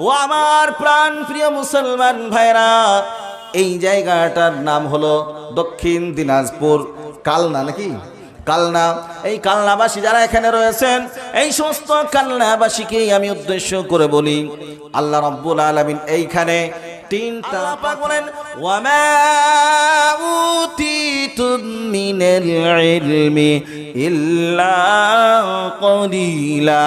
ও আমার প্রাণ প্রিয় মুসলমান ভাইরা, এই জায়গাটার নাম হলো দক্ষিণ দিনাজপুর কালনা, নাকি কালনা। এই কালনাবাসী যারা এখানে রয়েছেন, এই সমস্ত কালনাবাসীকেই আমি উদ্দেশ্য করে বলি, আল্লাহ রাব্বুল আলামিন এইখানে তিনটা পাক বলেন, ওয়ামা উতিতুম মিনাল ইলমি ইল্লা কলিলা।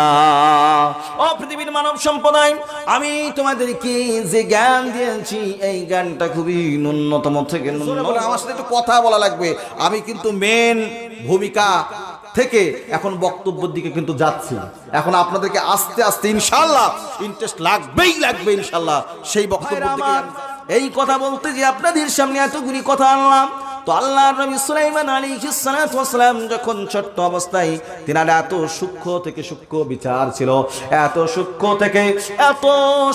ও পৃথিবীর মানব সম্প্রদায়, আমি তোমাদেরকে যে জ্ঞান দিয়েছি এই জ্ঞানটা খুবই ন্যূনতম থেকে ন্যূনতম। আমার সাথে একটু কথা বলা লাগবে, আমি কিন্তু মেন ভূমিকা থেকে এখন বক্তব্যের দিকে কিন্তু যাচ্ছি। এখন আপনাদেরকে আস্তে আস্তে ইনশাআল্লাহ ইন্টারেস্ট লাগবেই লাগবে ইনশাআল্লাহ সেই বক্তব্যের দিকে। এই কথা বলতে যে আপনাদের সামনে এতগুলি কথা আনলাম, তো আল্লাহর নবী সুলাইমান আলাইহিস সালাতু ওয়াস সালাম যখন ছোট্ট অবস্থায়, তিনার এত সূক্ষ্ম থেকে সূক্ষ্ম বিচার ছিল, এত সূক্ষ্ম থেকে এত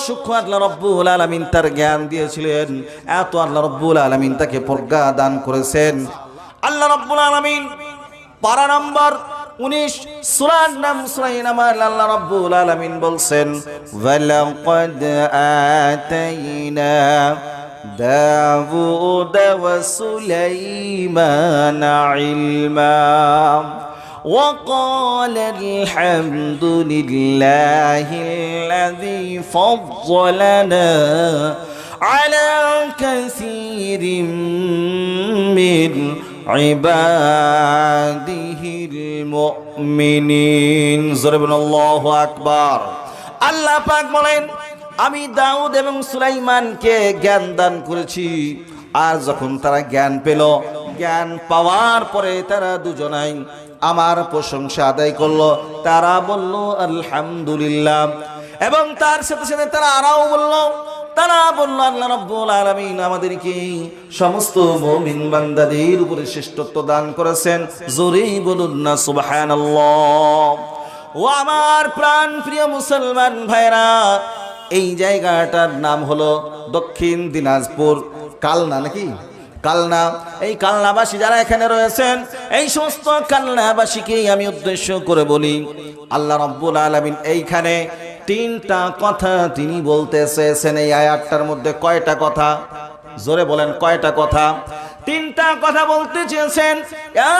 সূক্ষ্ম আল্লাহ রাব্বুল আলামিন তার জ্ঞান দিয়েছিলেন, এত আল্লাহ রাব্বুল আলামিন তাকে প্রজ্ঞা দান করেছেন। আল্লাহ রাব্বুল আলামিন পারা নম্বর 19 সূরার নাম সূরা নামাল, আল্লাহ রাব্বুল আলামিন বলছেন, ওয়ালাকাদ আতাইনা দাউদ ওয়া সুলাইমানা ইলমা ওয়া ক্বালা আলহামদুলিল্লাহিল্লাযী ফাদ্দালানা আলা কাসীরিম মিন ইবাদিহিল মুমিনিন। জোরে বলুন আল্লাহু আকবার। আল্লাহ পাক বলেন, আমি দাউদ এবং সুলাইমানকে জ্ঞান দান করেছি। আর যখন তারা জ্ঞান পেল, জ্ঞান পাওয়ার পরে তারা দুজনাই আমার প্রশংসা আদায় করলো। তারা বলল আলহামদুলিল্লাহ, এবং তার সাথে সাথে তারা আরও বলল, আল্লাহ রাব্বুল আলামিন আমাদেরকে সমস্ত মুমিন বান্দাদের উপরে শ্রেষ্ঠত্ব দান করেছেন। জোরে বলুন না সুবহানাল্লাহ। ও আমার প্রাণ প্রিয় মুসলমান ভাইরা, এই জায়গাটার নাম হলো দক্ষিণ দিনাজপুর কালনা, নাকি কালনা। এই কালনাবাসী যারা এখানে রয়েছেন, এই সমস্ত কালনাবাসীকেই আমি উদ্দেশ্য করে বলি, আল্লাহ রাব্বুল আলামিন এইখানে তিনটা কথা তিনি বলতে চেয়েছেন। এই আয়াতটার মধ্যে কয়টা কথা? জোরে বলেন, কয়টা কথা? তিনটা কথা বলতে চেয়েছেন।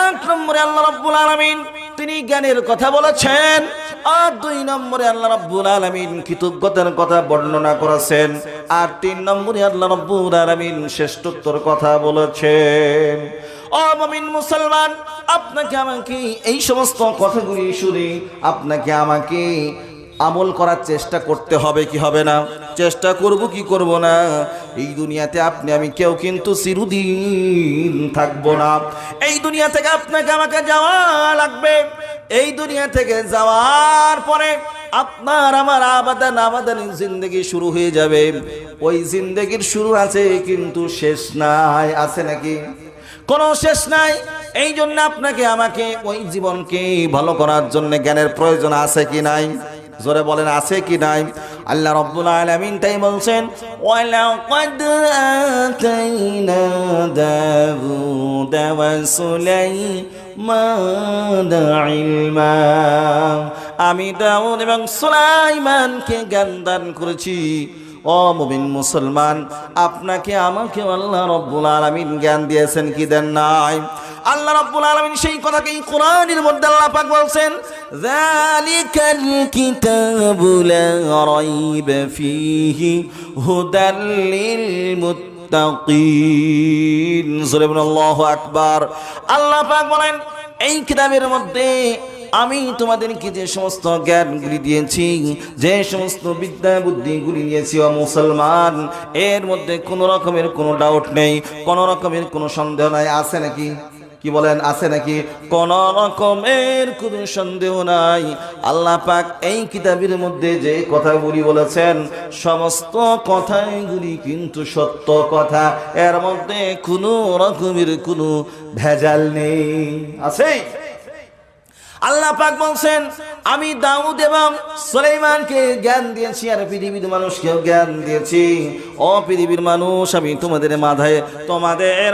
এক নম্বরে আল্লাহ রাব্বুল আলামিন তিনি জ্ঞানের কথা বলেছেন, আর দুই নম্বরে আল্লাহ রাব্বুল আলামিন কৃতজ্ঞতার কথা বর্ণনা করেছেন, আর তিন নম্বরে আল্লাহ রাব্বুল আলামিন শ্রেষ্ঠত্বর কথা বলেছেন। ও মুমিন মুসলমান, আপনাকে আমাকে এই সমস্ত কথাগুলি শুনে আপনাকে আমাকে আমল করার চেষ্টা করতে হবে কি হবে না? চেষ্টা করব কি করব না? এই দুনিয়াতে আপনি আমি কেউ কিন্তু চিরদিন থাকবো না। এই দুনিয়া থেকে আপনাকে আমাকে যাওয়া লাগবে। এই দুনিয়া থেকে যাওয়ার পরে আপনার আমার আবাদান জিন্দেগি শুরু হয়ে যাবে। ওই জিন্দেগির শুরু আছে কিন্তু শেষ নাই। আছে নাকি? কোনো শেষ নাই। এই জন্য আপনাকে আমাকে ওই জীবনকে ভালো করার জন্য জ্ঞানের প্রয়োজন আছে কি নাই? জোরে বলেন, আছে কি নাই? আল্লাহ রাব্বুল আলামিন তাই বলছেন, ওয়ালাকাদ আতাইনা দাউদ ওয়া সুলাইমানা ইলমা। আমি দাউদ এবং সুলাইমানকে জ্ঞান দান করেছি। ও মুমিন মুসলমান, আপনাকে আমাকে আল্লাহ রাব্বুল আলামিন জ্ঞান দিয়েছেন কি দেন নাই? আল্লাহ রাব্বুল আলামিন সেই কথাকে কোরআনের মধ্যে আল্লাহ পাক বলছেন, যালিকাল কিতাবু লা রাইবা ফীহি হুদাল লিল মুত্তাকিন। জোরে বলুন আল্লাহু আকবার। আল্লাহ পাক বলেন, এই কিতাবের মধ্যে আমি তোমাদেরকে যে সমস্ত জ্ঞানগুলি দিয়েছি, যে সমস্ত বিদ্যা বুদ্ধিগুলি দিয়েছি ও মুসলমান, এর মধ্যে কোনো রকমের কোনো ডাউট নেই, কোনো রকমের কোনো সন্দেহ নাই। আছে নাকি? কি বলেন, আছে নাকি? কোন রকমের কোনো সন্দেহ নাই। আল্লাহ পাক এই কিতাবের মধ্যে যে কথাগুলি বলেছেন, সমস্ত কথাগুলি কিন্তু সত্য কথা। এর মধ্যে কোনো রকমের কোনো ভেজাল নেই। আছে? আল্লাহ পাক বলছেন আমি দাউদ এবং সুলাইমানকে জ্ঞান দিয়েছি আর পৃথিবীর মানুষকেও জ্ঞান দিয়েছি। ও পৃথিবীর মানুষ, আমি তোমাদের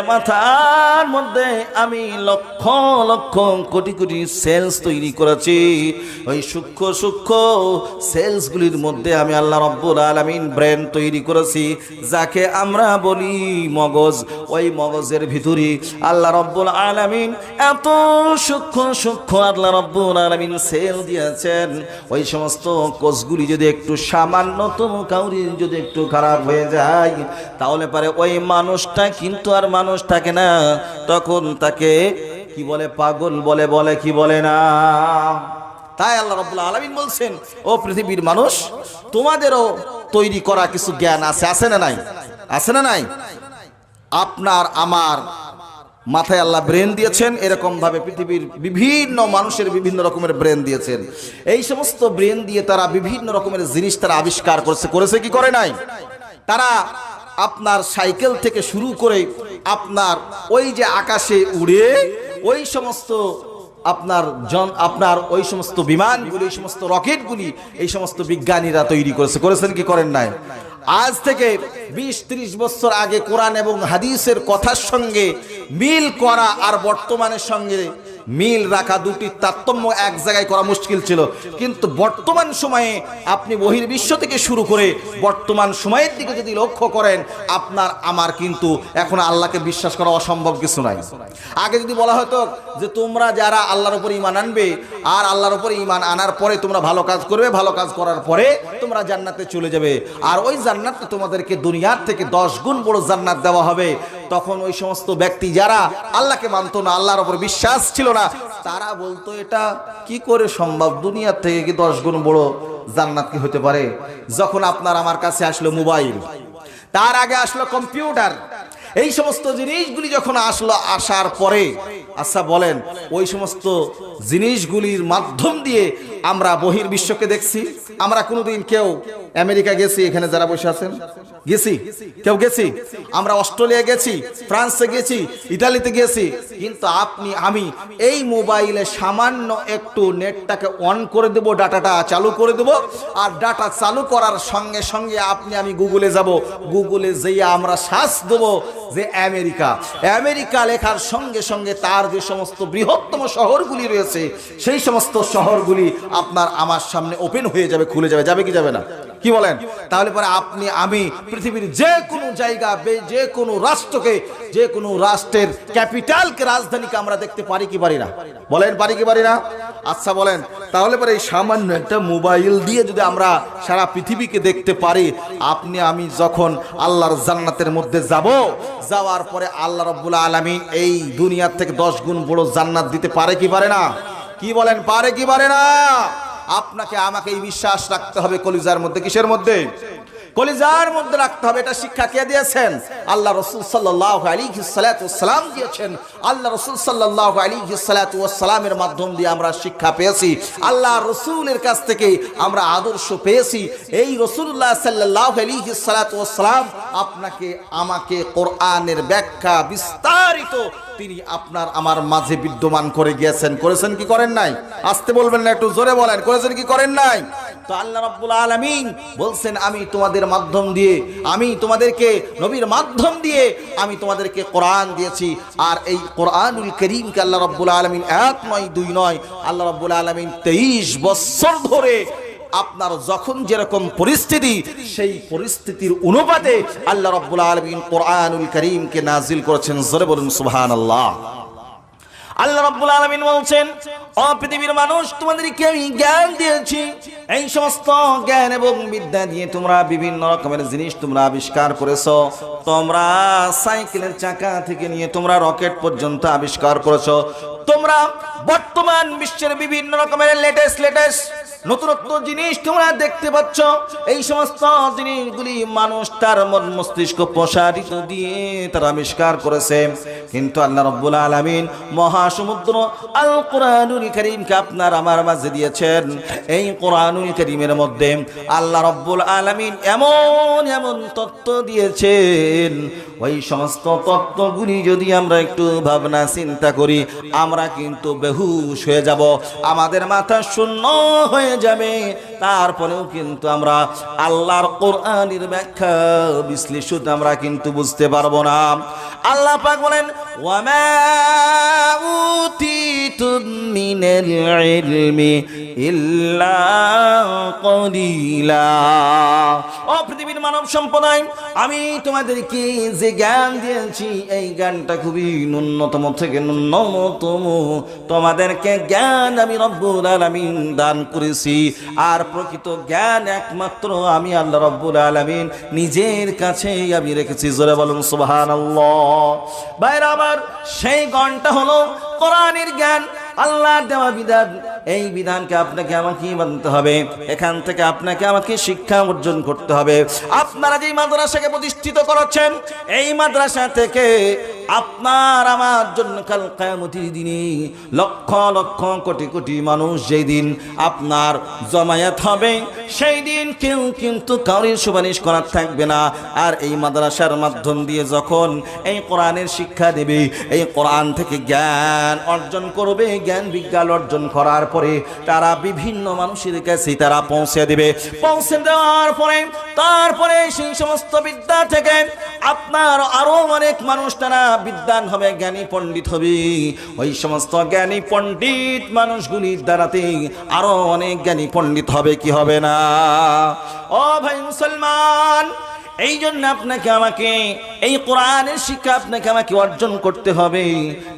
মাথার মধ্যে আমি লক্ষ লক্ষ কোটি কোটি সেলস তৈরি করেছি। ওই সূক্ষ্ম সূক্ষ্ম সেলসগুলির মধ্যে আমি আল্লাহ রব্বুল আলামিন ব্রেন তৈরি করেছি, যাকে আমরা বলি মগজ। ওই মগজের ভিতরে আল্লাহ রব্বুল আলামিন এত সূক্ষ্ম সূক্ষ্ম আল্লাহ রব্বুল আলামিন সেল দিয়েছেন। ওই সমস্ত কোষগুলি যদি একটু সামান্যতম কাউরি যদি একটু খারাপ হয়ে যায়, তাহলে পারে ওই মানুষটা কিন্তু আর মানুষ থাকে না, তখন তাকে কি বলে? পাগল বলে, বলে কি বলে না। তাই আল্লাহ রাব্বুল আলামিন বলছেন, ও পৃথিবীর মানুষ, তোমাদেরও তৈরি করা কিছু জ্ঞান আছে, আছে না নাই? আছে না নাই? আপনার আমার মাথায় আল্লাহ ব্রেন দিয়েছেন, এরকম ভাবে পৃথিবীর বিভিন্ন মানুষের বিভিন্ন রকমের ব্রেন দিয়েছেন। এই সমস্ত ব্রেন দিয়ে তারা বিভিন্ন রকমের জিনিস তারা আবিষ্কার করেছে কি করে নাই? তারা আপনার সাইকেল থেকে শুরু করে আপনার ওই যে আকাশে উড়ে ওই সমস্ত আপনার ওই সমস্ত বিমানগুলি, ওই সমস্ত রকেটগুলি, এই সমস্ত বিজ্ঞানীরা তৈরি করেছেন কি করেন নাই? আজ থেকে 20-30 বছর আগে কোরআন এবং হাদিসের কথার সঙ্গে মিল করা আর বর্তমানের সঙ্গে মিল রাখা, দুটি তারতম্য এক জায়গায় করা মুশকিল ছিল। কিন্তু বর্তমান সময়ে আপনি বহির্বিশ্ব থেকে শুরু করে বর্তমান সময়ের দিকে যদি লক্ষ্য করেন, আপনার আমার কিন্তু এখন আল্লাহকে বিশ্বাস করা অসম্ভব কিছু নাই। আগে যদি বলা হতো যে তোমরা যারা আল্লাহর উপর ঈমান আনবে আর আল্লাহর উপর ঈমান আনার পরে তোমরা ভালো কাজ করবে, ভালো কাজ করার পরে তোমরা জান্নাতে চলে যাবে, আর ওই জান্নাতটা তোমাদেরকে দুনিয়ার থেকে 10 গুণ বড় জান্নাত দেওয়া হবে, তখন ওই সমস্ত ব্যক্তি যারা আল্লাহকে মানত না, আল্লাহর উপর বিশ্বাস ছিল না, তারা বলতো এটা কি করে সম্ভব? দুনিয়ার থেকে কি 10 গুণ বড় জান্নাত কি হতে পারে? যখন আপনার আমার কাছে আসলো মোবাইল, তার আগে আসলো কম্পিউটার, এই সমস্ত জিনিসগুলি যখন আসলো, আসার পরে আচ্ছা বলেন, ওই সমস্ত জিনিসগুলির মাধ্যম দিয়ে আমরা বহির্বিশ্বকে দেখছি। আমরা কোনোদিন কেউ আমেরিকা গেছি? এখানে যারা বসে আছেন গেছি? কেউ গেছি? আমরা অস্ট্রেলিয়া গেছি, ফ্রান্সে গেছি, ইটালিতে গেছি, কিন্তু আপনি আমি এই মোবাইলে সামান্য একটু নেটটাকে অন করে দেব, ডাটাটা চালু করে দেব, আর ডাটা চালু করার সঙ্গে সঙ্গে আপনি আমি গুগলে যাব, গুগলে যেয়ে আমরা সার্চ দেবো যে আমেরিকা লেখার সঙ্গে সঙ্গে তার যে সমস্ত বৃহত্তম শহরগুলি রয়েছে, সেই সমস্ত শহরগুলি আপনার আমার সামনে ওপেন হয়ে যাবে, খুলে যাবে। যাবে কি যাবে না? কি বলেন? তাহলে পরে আপনি আমি পৃথিবীর যে কোনো জায়গা, যে কোনো রাষ্ট্রকে, যে কোনো রাষ্ট্রের ক্যাপিটালকে, রাজধানীকে আমরা দেখতে পারি কি পারি না? বলেন, পারি কি পারি না? আচ্ছা বলেন, তাহলে পরে এই সামান্য একটা মোবাইল দিয়ে যদি আমরা সারা পৃথিবীকে দেখতে পারি, আপনি আমি যখন আল্লাহর জান্নাতের মধ্যে যাওয়ার পরে আল্লাহ রাব্বুল আলামিন এই দুনিয়ার থেকে 10 গুণ বড় জান্নাত দিতে পারে কি পারে না? কি বলেন, পারে কি পারে না? আপনাকে আমাকে এই বিশ্বাস রাখতে হবে কলিজার মধ্যে। কিসের মধ্যে? কলিজার মধ্যে রাখতে হবে। এটা শিক্ষা কে দিয়েছেন? আল্লাহ রাসূল সাল্লাল্লাহু আলাইহি ওয়াসাল্লাম দিয়েছেন। আল্লাহ রাসূল সাল্লাল্লাহু আলাইহি ওয়াসাল্লামের মাধ্যম দিয়ে আমরা শিক্ষা পেয়েছি, আল্লাহ রাসূলের কাছ থেকে আমরা আদর্শ পেয়েছি। এই রাসূলুল্লাহ সাল্লাল্লাহু আলাইহি ওয়াসাল্লাম আপনাকে আমাকে কোরআনের ব্যাখ্যা বিস্তারিত তিনি আপনার আমার মাঝে বিদ্যমান করে গিয়েছেন। করেছেন কি করেন নাই? আসতে বলবেন না, একটু জোরে বলেন, করেছেন কি করেন নাই? তো আল্লাহ রাব্বুল আলামিন বলছেন, আমি তোমাদের মাধ্যম দিয়ে, আমি তোমাদেরকে নবীর মাধ্যম দিয়ে আমি তোমাদেরকে কোরআন দিয়েছি। আর এই কোরআনুল কারীমকে আল্লাহ রাব্বুল আলামিন 1 নয় 2 নয়, আল্লাহ রাব্বুল আলামিন 23 বছর ধরে আপনার যখন যেরকম পরিস্থিতি, সেই পরিস্থিতির অনুপাতে আল্লাহ রাব্বুল আলামিন কোরআনুল কারীমকে নাজিল করেছেন। জোরে বলুন সুবহানাল্লাহ। আল্লাহ রাব্বুল আলামিন বলছেন, ও পৃথিবীর মানুষ, তোমাদেরকে আমি জ্ঞান দিয়েছি। এই সমস্ত জ্ঞান এবং বিদ্যা দিয়ে তোমরা বিভিন্ন রকমের জিনিস তোমরা আবিষ্কার করেছো। তোমরা সাইকেলের চাকা থেকে নিয়ে তোমরা রকেট পর্যন্ত আবিষ্কার করেছো। তোমরা বর্তমান বিশ্বের বিভিন্ন রকমের লেটেস্ট নতুনত্ব জিনিস তোমরা দেখতে পাচ্ছ, এই সমস্ত জিনিসগুলি মানুষ তার মন মস্তিষ্ক প্রসারিত দিয়ে তারা আবিষ্কার করেছে। কিন্তু আল্লাহ রাব্বুল আলামিন মহাসমুদ্র আল কোরআনুল কারীমকে আপনার আমার মাঝে দিয়েছেন। এই কোরআনুল কারীমের মধ্যে আল্লাহ রাব্বুল আলামিন এমন এমন তত্ত্ব দিয়েছেন, ওই সমস্ত তত্ত্বগুলি যদি আমরা একটু ভাবনা চিন্তা করি, আমরা কিন্তু বেহুশ হয়ে যাব, আমাদের মাথা শূন্য হয়ে যাবে। তারপরেও কিন্তু আমরা আল্লাহর কোরআনের ব্যাখ্যা বিশ্লেষণ আমরা কিন্তু বুঝতে পারবো না। আল্লাহ পাক বলেন, ওয়ামা উতিতুম মিনাল ইলমি ইল্লা কলিলা। ও পৃথিবীর মানব সম্প্রদায়, আমি তোমাদেরকে যে জ্ঞান দিয়েছি এই জ্ঞানটা খুবই ন্যূনতম থেকে ন্যূনতম। তোমাদেরকে জ্ঞান আমি রব্বুল আলামিন দান করেছি, আর প্রকৃত জ্ঞান একমাত্র আমি আল্লাহ রব্বুল আলামিন নিজের কাছেই আমি রেখেছি। জোরে বলুন সুবহানাল্লাহ। ভাইরা আমার, সেই জ্ঞানটা হলো কোরআনের জ্ঞান, আল্লাহর দেওয়া বিধান। এই বিধানকে আপনাকে আমাকে মানতে হবে, এখান থেকে আপনাকে আমাকে শিক্ষা অর্জন করতে হবে। আপনারা যেই মাদ্রাসাকে প্রতিষ্ঠিত করেছেন, এই মাদ্রাসা থেকে আপনার আমার জন্য কাল কিয়ামতের দিনে লক্ষ লক্ষ কোটি কোটি মানুষ যেই দিন আপনার জমায়েত হবে, সেই দিন কেউ কিন্তু কারোর সুপারিশ করার থাকবে না। আর এই মাদ্রাসার মাধ্যম দিয়ে যখন এই কোরআনের শিক্ষা দেবে, এই কোরআন থেকে জ্ঞান অর্জন করবে, জ্ঞান বিজ্ঞান অর্জন করার পরে তারা বিভিন্ন মানুষের কাছে তারা পৌঁছে দেবে। পৌঁছে দেওয়ার পরে তারপরে সেই সমস্ত বিদ্যা থেকে আপনার আরো অনেক মানুষ তারা বিদ্বান হবে, জ্ঞানী পণ্ডিত হবে। ওই সমস্ত জ্ঞানী পণ্ডিত মানুষগুলির দ্বারাতে আরো অনেক জ্ঞানী পণ্ডিত হবে, কি হবে না? ও ভাই মুসলমান, এই জন্য আপনাকে আমাকে এই কোরআনের শিক্ষা আপনাকে আমাকে অর্জন করতে হবে।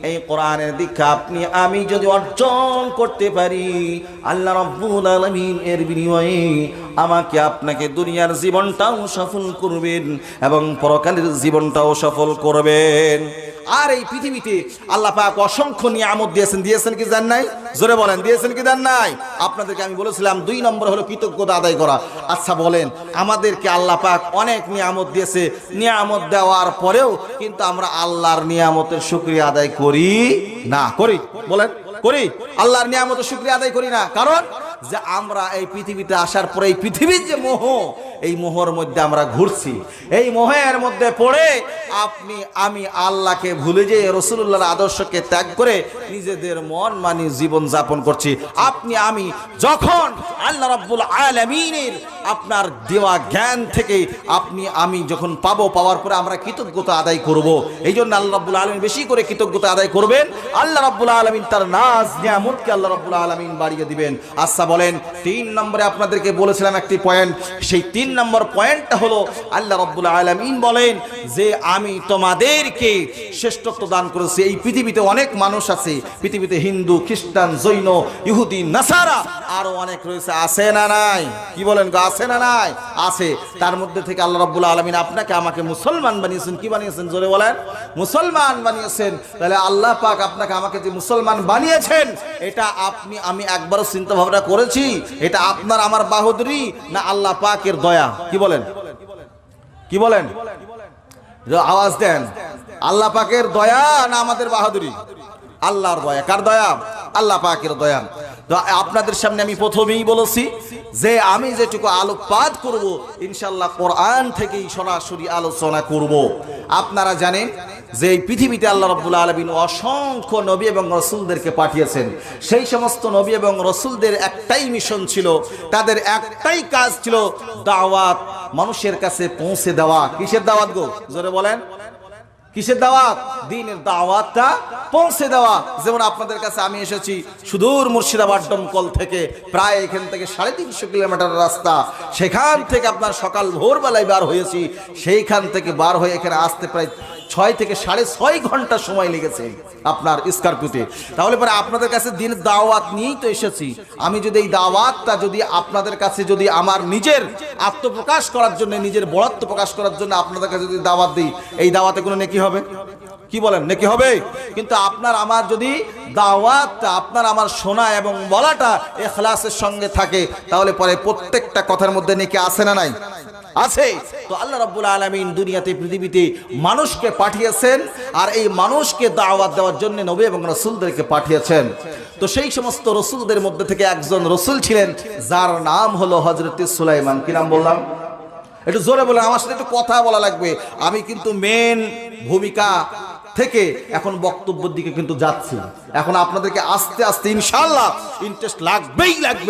এই কোরআনের দীক্ষা আপনি আমি যদি অর্জন করতে পারি, আল্লাহ রাব্বুল আলামিন এর বিনিময়ে আমাকে আপনাকে দুনিয়ার জীবনটাও সফল করবেন এবং পরকালের জীবনটাও সফল করবেন। আর এই পৃথিবীতে আল্লাহ পাক অসংখ্য নিয়ামত দিয়েছেন, দিয়েছেন কি জান নাই? জোরে বলেন, দিয়েছেন কি জান নাই? আপনাদেরকে আমি বলেছিলাম 2 নম্বর হলো কৃতজ্ঞতা আদায় করা। আচ্ছা বলেন, আমাদেরকে আল্লাহ পাক অনেক নিয়ামত দিয়েছে, নিয়ামত দেওয়ার পরেও কিন্তু আমরা আল্লাহর নিয়ামতের শুকরিয়া আদায় করি না? করি? বলেন, করি? আল্লাহর নিয়ামতের শুকরিয়া আদায় করি না। কারণ যে আমরা এই পৃথিবীতে আসার পরে এই পৃথিবীর যে মোহ, এই মোহর মধ্যে আমরা ঘুরছি। এই মোহের মধ্যে পড়ে আপনি আমি আল্লাহকে ভুলে যেয়ে রাসূলুল্লাহর আদর্শকে ত্যাগ করে নিজেদের মন মানি জীবন যাপন করছি। আপনি আমি যখন আল্লাহ রাব্বুল আলামিনের আপনার দেওয়া জ্ঞান থেকে আপনি আমি যখন পাবো, পাওয়ার পরে আমরা কৃতজ্ঞতা আদায় করব। এই জন্য আল্লাহ রাব্বুল আলামিন বেশি করে কৃতজ্ঞতা আদায় করবেন। আল্লাহ রাব্বুল আলামিন তার নাজ নিয়ামতকে আল্লাহ রাব্বুল আলামিন বাড়িয়ে দিবেন। আচ্ছা বলেন, 3 নম্বরে আপনাদেরকে বলেছিলাম একটি পয়েন্ট, সেই 3 নম্বর পয়েন্টটা হলো আল্লাহ রাব্বুল আলামিন বলেন যে আমি তোমাদেরকে শ্রেষ্ঠত্ব দান করেছি। এই পৃথিবীতে অনেক মানুষ আছে, পৃথিবীতে হিন্দু, খ্রিস্টান, জৈন, ইহুদি, নাসারা আরো অনেক রয়েছে, আছে না নাই? কি বলেন, আছে না নাই? আছে। তার মধ্যে থেকে আল্লাহ রাব্বুল আলামিন আপনাকে আমাকে মুসলমান বানিয়েছেন। কি বানিয়েছেন? জোরে বলেন, মুসলমান বানিয়েছেন। তাহলে আল্লাহ পাক আপনাকে আমাকে যে মুসলমান বানিয়েছেন, এটা আপনি আমি একবারও চিন্তা ভাবনা করেছি এটা আপনার আমার বাহাদুরি না আল্লাহ পাকের দয়া? কি বলেন, কি বলেন? আওয়াজ দেন। আল্লাহ পাকের দয়া না আমাদের বাহাদুরি? আল্লাহর দয়া। কার দয়া? আল্লাহ পাকের দয়া। তো আপনাদের সামনে আমি প্রথমেই বলেছি যে আমি যেটুকু আলোকপাত করব ইনশাআল্লাহ কোরআন থেকেই সরাসরি আলোচনা করব। আপনারা জানেন যে এই পৃথিবীতে আল্লাহ রাব্বুল আলামিন অসংখ্য নবী এবং রাসূলদেরকে পাঠিয়েছেন। সেই সমস্ত নবী এবং রাসূলদের একটাই মিশন ছিল, তাদের একটাই কাজ ছিল দাওয়াত, মানুষের কাছে পৌঁছে দেওয়া। কিসের দাওয়াত গো? জোরে বলেন, কিসের দাওয়াত? দ্বীনের দাওয়াতটা পৌঁছে দেওয়া। যেমন আপনাদের কাছে আমি এসেছি সুদূর মুর্শিদাবাদ দমকল থেকে, প্রায় এখান থেকে 350 কিলোমিটার রাস্তা। সেখান থেকে আপনার সকাল ভোরবেলায় বার হয়েছি, সেইখান থেকে বার হয়ে এখানে আসতে প্রায় 6 থেকে 6.5 ঘন্টা সময় লেগেছে আপনার স্করপিওতে। তাহলে পরে আপনাদের কাছে দিনের দাওয়াত নিয়েই তো এসেছি। আমি যদি এই দাওয়াতটা যদি আপনাদের কাছে যদি আমার নিজের আত্মপ্রকাশ করার জন্য, নিজের বড়ত্ব প্রকাশ করার জন্য আপনাদের কাছে যদি দাওয়াত দিই, এই দাওয়াতে কোনো নেকি হবে? কি বলেন, নেকি হবে? কিন্তু আপনার আমার যদি দাওয়াত, আপনার আমার শোনা এবং বলাটা ইখলাসের সঙ্গে থাকে, তাহলে পরে প্রত্যেকটা কথার মধ্যে নেকি আছে না নাই? আছে। তো আল্লাহ রাব্বুল আলামিন দুনিয়াতে, পৃথিবীতে মানুষকে পাঠিয়েছেন, আর এই মানুষকে দাওয়াত দেওয়ার জন্য নবী এবং রাসূলদেরকে পাঠিয়েছেন। তো সেই সমস্ত রাসূলদের মধ্যে থেকে একজন রাসূল ছিলেন যার নাম হলো হযরত সুলাইমান। কি নাম বললাম? একটু জোরে বলেন, আমার সাথে একটু কথা বলা লাগবে। আমি কিন্তু মেন ভূমিকা থেকে এখন বক্তব্যের দিকে কিন্তু যাচ্ছি। এখন আপনাদেরকে আস্তে আস্তে ইনশাআল্লাহ ইন্টারেস্ট লাগবে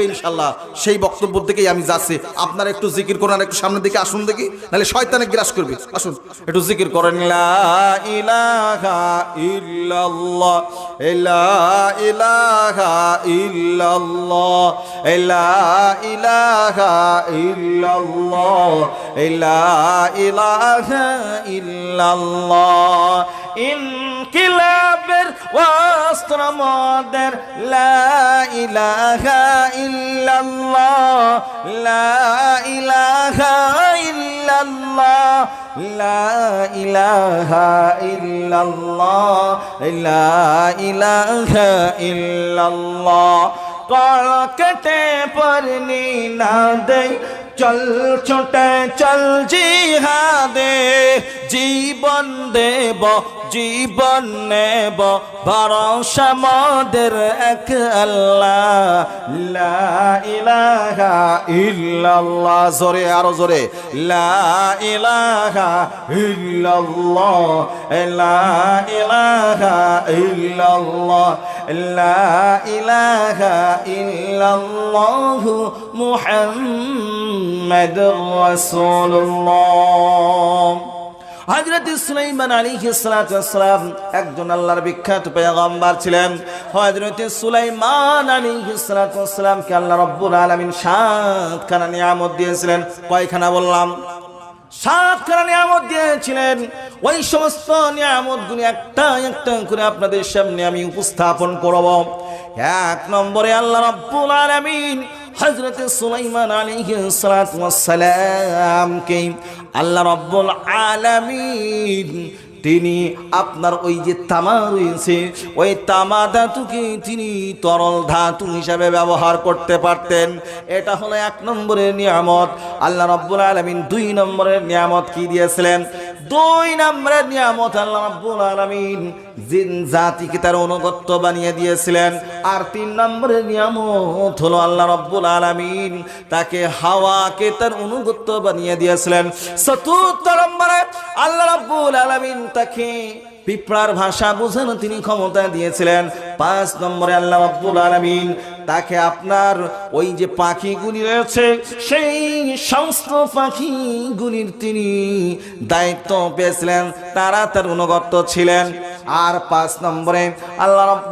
ইনশাআল্লাহ, সেই বক্তব্যের দিকেই আমি যাচ্ছি। আপনারা একটু জিকির করেন, একটু সামনের দিকে আসুন দেখি, নাহলে শয়তানে গ্রাস করবে। আসুন একটু জিকির করেন, লা ইলাহা ইল্লাল্লাহ, লা ইলাহা ইল্লাল্লাহ, লা ইলাহা ইল্লাল্লাহ, লা ইলাহা ইল্লাল্লাহ। ইনকিলাবের ওয়াস্ত্র মোদের লা ইলাহা ইল্লাল্লাহ, লা ইলাহা ইল্লাল্লাহ, লা ইলাহা ইল্লাল্লাহ, লা ইলাহা ইল্লাল্লাহ। কল কেটে পরনি না দে, চল ছোটে চল জিহাদে, জীবন দেব জীবন নেব, ভরসা মোদের এক আল্লাহ, লা ইলাহা ইল্লাল্লাহ। জোরে, আরো জোরে, লা ইলাহা ইল্লাল্লাহ, লা ইলাহা ইল্লাল্লাহ, লা ইলাহা ইল্লাল্লাহু মুহাম্মাদুর রাসূলুল্লাহ। হযরত সুলাইমান আলাইহিস সালাতু ওয়াস সালাম একজন আল্লাহর বিখ্যাত পয়গম্বর ছিলেন। হযরত সুলাইমান আলাইহিস সালাতু ওয়াস সালামকে আল্লাহ রাব্বুল আলামিন 7খানা নিয়ামত দিয়েছিলেন। কয়খানা বললাম? 7খানা নিয়ামত দিয়েছিলেন। ওই সমস্ত নিয়ামতগুলো একটা একটা করে আপনাদের সামনে আমি উপস্থাপন করব। 1 নম্বরে আল্লাহ রাব্বুল আলামিন হযরত সুলাইমান আলাইহিস সালাতু ওয়াস সালামকে আল্লাহ রাব্বুল আলামিন তিনি আপনার ওই যে তামা রয়েছে, ওই তামা ধাতুকে তিনি তরল ধাতু হিসাবে ব্যবহার করতে পারতেন। এটা হলো 1 নম্বরের নিয়ামত। আল্লাহ রাব্বুল আলামিন 2 নম্বরের নিয়ামত কি দিয়েছিলেন? 2 নম্বরের নিয়ামত আল্লাহ রাব্বুল আলামিন জিন জাতিকে তার অনুগত্য বানিয়ে দিয়েছিলেন। আর 3 নম্বরের নিয়ামত হলো আল্লাহ রাব্বুল আলামিন তাকে হাওয়াকে তার অনুগত্য বানিয়ে দিয়েছিলেন। 4 নম্বরে আল্লাহ রাব্বুল আলামিন তাকে পিঁপড়ার ভাষা বোঝানো তিনি ক্ষমতা দিয়েছিলেন। 5 নম্বরে আল্লাহ রাব্বুল আলামিন তাকে আপনার ওই যে পাখিগুলি রয়েছে, সেই সমস্ত পাখিগুলির তিনি দায়িত্ব পেয়েছিলেন, তারা তার অনুগত ছিলেন। আর 5 নম্বরে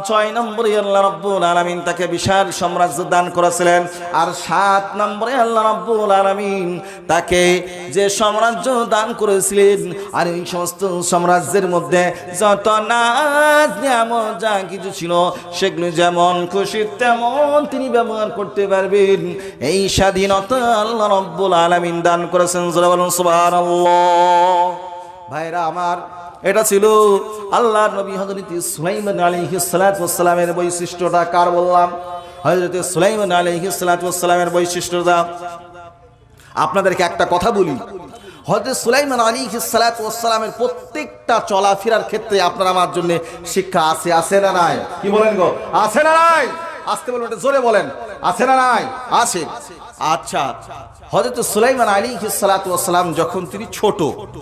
6 নম্বরে আল্লাহ রাব্বুল আলামিন তাকে বিশাল সাম্রাজ্য দান করেছিলেন। আর 7 নম্বরে আল্লাহ রাব্বুল আলামিন তাকে যে সাম্রাজ্য দান করেছিলেন, আর এই সমস্ত সাম্রাজ্যের মধ্যে যত নাজ নিয়ামত যা কিছু ছিল, সেগুলো যেমন খুশি তেমন তিনি ব্যবহার করতে পারবেন, এই স্বাধীনতা আল্লাহ রাব্বুল আলামিন দান করেছেন। সুবহানাল্লাহ। ভাইরা আমার, এটা ছিল আল্লাহর নবী হযরত সুলাইমান আলাইহিস সালাতু ওয়াস সালামের বৈশিষ্ট্যটা। কার বললাম? হযরত সুলাইমান আলাইহিস সালাতু ওয়াস সালামের বৈশিষ্ট্যটা। আপনাদেরকে একটা কথা বলি, হযরত সুলাইমান আলাইহিস সালাতু ওয়াস সালামের প্রত্যেকটা চলাফেরার ক্ষেত্রে আপনার আমার জন্য শিক্ষা আছে। আছে না নাই? কি বলেন গো? আছে না নাই? আস্তে বলুন, এটা জোরে বলেন, আছে না নাই? আছে। আচ্ছা, হযরত সুলাইমান আলাইহিস সালাতু ওয়াস সালাম যখন তিনি ছোট,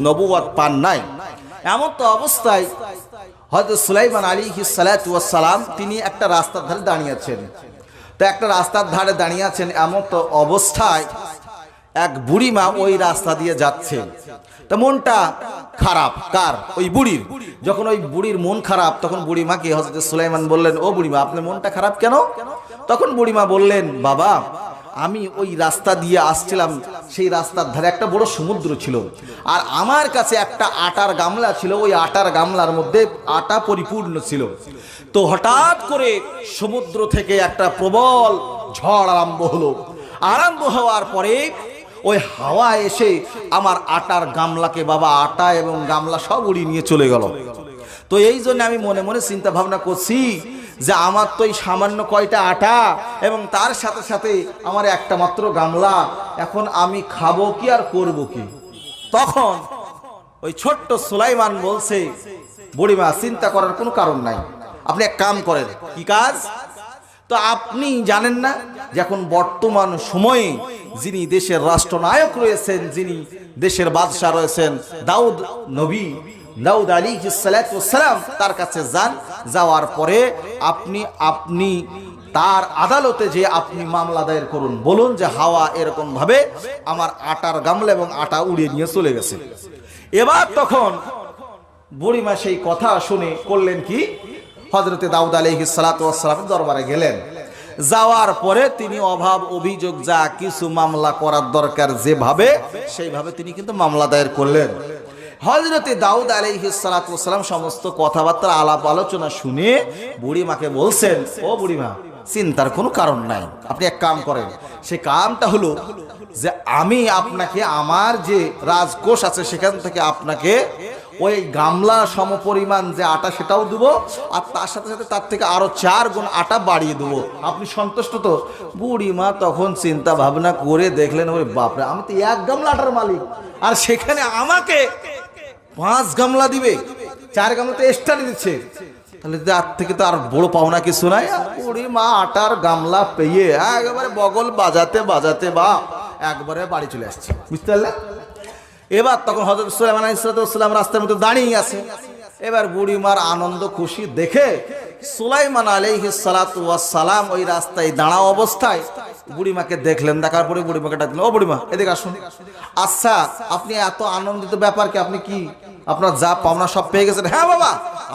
নবুয়ত পান নাই, এমন তো অবস্থায় হযরত সুলাইমান আলাইহিস সালাতু ওয়াস সালাম তিনি একটা রাস্তার ধারে দাঁড়িয়ে আছেন। তো একটা রাস্তার ধারে দাঁড়িয়ে আছেন, এমন তো অবস্থায় এক বুড়িমা ওই রাস্তা দিয়ে যাচ্ছে। তো মনটা খারাপ কার? ওই বুড়ির। যখন ওই বুড়ির মন খারাপ, তখন বুড়িমাকে হযরত সুলাইমান বললেন, ও বুড়িমা, আপনার মনটা খারাপ কেন? তখন বুড়িমা বললেন, বাবা, আমি ওই রাস্তা দিয়ে আসছিলাম, সেই রাস্তার ধারে একটা বড় সমুদ্র ছিল, আর আমার কাছে একটা আটার গামলা ছিল, ওই আটার গামলার মধ্যে আটা পরিপূর্ণ ছিল। তো হঠাৎ করে সমুদ্র থেকে একটা প্রবল ঝড় আরম্ভ হলো। আরম্ভ হওয়ার পরে ওই হাওয়া এসে আমার আটার গামলাকে, বাবা, আটা এবং গামলা সব উড়িয়ে নিয়ে চলে গেল। তো এই জন্য আমি মনে মনে চিন্তা ভাবনা করছি যে আমার তো এই সামান্য কয়টা আটা এবং তার সাথে সাথে আমার একটা মাত্র গামলা, এখন আমি খাবো কি আর করবো কি। তখন ওই ছোট্ট সুলাইমান বলছে, বুড়িমা চিন্তা করার কোনো কারণ নাই, আপনি এক কাম করেন। কি কাজ? তো আপনি জানেন না যে এখন বর্তমান সময়ে যিনি দেশের রাষ্ট্রনায়ক রয়েছেন, যিনি দেশের বাদশাহ রয়েছেন, দাউদ নবী, দাউদ আলাইহিস সালাতু ওয়াস সালাম, তার কাছে যান। যাওয়ার পরে আপনি তার আদালতে যে আপনি মামলা দায়ের করুন, বলুন যে হাওয়া এরকম ভাবে আমার আটার গামলা এবং আটা উড়িয়ে নিয়ে চলে গেছে। এবার তখন বুড়িমা সেই কথা শুনে করলেন কি, হযরতে দাউদ আলাইহিস সালাতু ওয়াস সালামের দরবারে গেলেন। যাওয়ার পরে তিনি অভাব অভিযোগ যা কিছু মামলা করার দরকার যেভাবে, সেইভাবে তিনি কিন্তু মামলা দায়ের করলেন। হযরতে দাউদ আলাইহিস সালাতু ওয়াস সালাম সমস্ত কথাবার্তা আলাপ আলোচনা শুনে বুড়িমাকে বলছেন, ও বুড়িমা চিন্তার কোনো কারণ নাই, আপনি এক কাম করেন। সে কামটা হলো যে আমি আপনাকে আমার যে রাজকোষ আছে সেখান থেকে আপনাকে ওই গামলা সমপরিমাণ যে আটা সেটাও দেবো, আর তার সাথে সাথে তার থেকে আরো 4 গুণ আটা বাড়িয়ে দেবো। আপনি সন্তুষ্ট তো? বুড়িমা তখন চিন্তা ভাবনা করে দেখলেন, ওরে বাপরে, আমি তো 1 গামলা আটার মালিক, আর সেখানে আমাকে 5 গামলা দিবে, 4 গামলা তো এক্সট্রা দিচ্ছে, তাহলে তার থেকে তো আর বড় পাওনা কিছু নাই। বুড়িমা আটার গামলা পেয়ে একেবারে বগল বাজাতে বাজাতে বা একবারে বাড়ি চলে আসছে, বুঝতে পারলেন? এবার তখন হযরত সুলাইমান আলাইহিস সালাম রাস্তার মধ্যে দাঁড়িয়ে আছে। এবার বুড়িমার আনন্দ খুশি দেখে সুলাইমান আলাইহিস সালাম ওই রাস্তায় দাঁড়া অবস্থায় বুড়িমাকে দেখলেন। দেখার পরে বুড়িমাকে ডাকলেন, ও বুড়িমা এদিকে আসুন। আচ্ছা আপনি এত আনন্দিত ব্যাপার কি, আপনি কি আপনার যা পাওনা সব পেয়ে গেছেন? হ্যাঁ বাবা,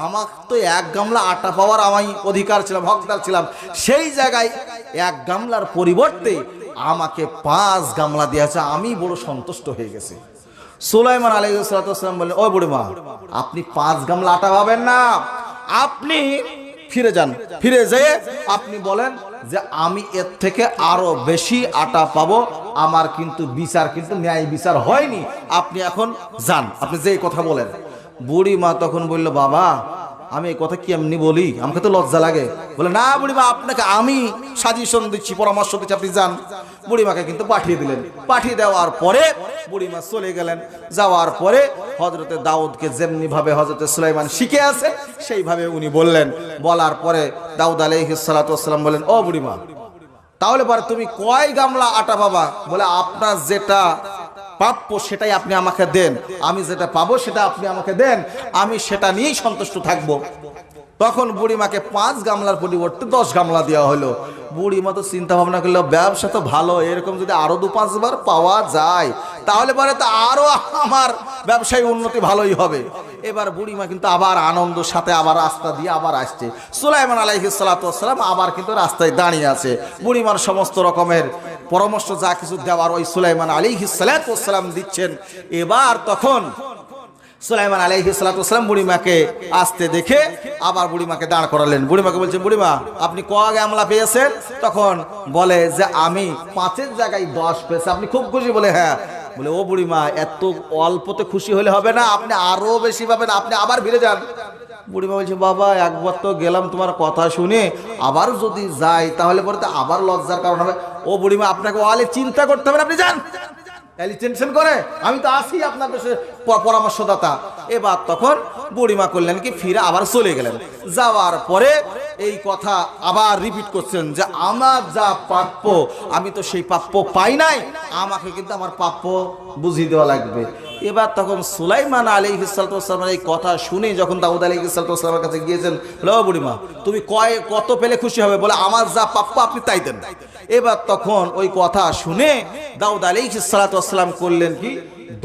আমার তো 1 গামলা আটা পাওয়ার আমি অধিকার ছিলাম, হকদার ছিলাম, সেই জায়গায় 1 গামলার পরিবর্তে আমাকে 5 গামলা দিয়েছে, আমি বড় সন্তুষ্ট হয়ে গেছি। সুলাইমান আলাইহিস সালাম বললেন, ও বুড়িমা আপনি 5 গামলা আটা পাবেন না, আপনি ফিরে যান। ফিরে যেয়ে আপনি বলেন যে আমি এর থেকে আরো বেশি আটা পাবো, আমার কিন্তু বিচার কিন্তু ন্যায় বিচার হয়নি, আপনি এখন যান, আপনি যেই কথা বলেন। বুড়িমা তখন বলল, বাবা আমি এই কথা কি এমনি বলি, আমাকে তো লজ্জা লাগে। বলে, না বুড়িমা আপনাকে আমি সাজেশন দিচ্ছি, পরামর্শ দিচ্ছি, আপনি যান। বুড়িমাকে কিন্তু পাঠিয়ে দিলেন। পাঠিয়ে দেওয়ার পরে বুড়িমা চলে গেলেন। যাওয়ার পরে হযরতে দাউদকে যেমনি ভাবে হযরতে সুলাইমান শিখে আছে সেইভাবে উনি বললেন। বলার পরে দাউদ আলাইহিস সালাতু ওয়াস সালাম বলেন, ও বুড়িমা তাহলে পরে তুমি কয় গামলা আটা পাবা? বলে, আপনার যেটা প্রাপ্য সেটাই আপনি আমাকে দেন, আমি যেটা পাবো সেটা আপনি আমাকে দেন, আমি সেটা নিয়েই সন্তুষ্ট থাকবো। তখন বুড়িমাকে 5 গামলার পরিবর্তে 10 গামলা দেওয়া হলো। বুড়িমা তো চিন্তা ভাবনা করলো, ব্যবসা তো ভালো, এরকম যদি আরো 2-5 বার পাওয়া যায় তাহলে পরে তো আরো আমার ব্যবসায় উন্নতি ভালোই হবে। এবার বুড়িমা কিন্তু আবার আনন্দের সাথে আবার রাস্তা দিয়ে আবার আসছে। সুলাইমান আলাইহিস সালাতু ওয়াস সালাম আবার কিন্তু রাস্তায় দাঁড়িয়ে আছে। বুড়িমার সমস্ত রকমের পরামর্শ যা কিছু দেওয়ার ওই সুলাইমান আলাইহিস সালাতু ওয়াস সালাম দিচ্ছেন। এবার তখন সুলাইমান আলাইহিস সালাতু ওয়াস সালাম বুড়িমাকে আসতে দেখে আবার বুড়িমাকে দাঁড় করালেন। বুড়িমাকে বলছেন, বুড়িমা আপনি কয় গামলা পেয়েছেন? তখন বলে যে আমি 5-এর জায়গায় 10 পেয়েছি। আপনি খুব খুশি? বলে, হ্যাঁ। বলে, ও বুড়িমা এত অল্পতে খুশি হলে হবে না, আপনি আরো বেশি পাবেন, আপনি আবার ফিরে যান। বুড়িমা বলছে, বাবা একবার তো গেলাম তোমার কথা শুনে, আবার যদি যাই তাহলে পরে তো আবার লজ্জার কারণ হবে। ও বুড়িমা আপনাকে ওয়ালে চিন্তা করতে হবে না, আপনি যান। টেনশন করে, আমি তো আসি আপনার পরামর্শদাতা। এবার তখন বুড়িমা করলেন কি, ফিরে আবার চলে গেলেন। যাওয়ার পরে এই কথা আবার রিপিট করছেন যে আমার যা প্রাপ্য আমি তো সেই প্রাপ্য পাই নাই, আমাকে কিন্তু আমার প্রাপ্য বুঝিয়ে দেওয়া লাগবে। এবার তখন সুলাইমান আলাইহিস সালাতু ওয়াস সালামের এই কথা শুনে যখন দাউদ আলাইহিস সালাতু ওয়াস সালামের কাছে গিয়েছেন, বলে, ও বুড়িমা তুমি কত পেলে খুশি হবে? বলে, আমার যা প্রাপ্য আপনি তাই দেন। এবার তখন ওই কথা শুনে দাউদ আলাইহিস সালাতু ওয়াস সালাম করলেন কি,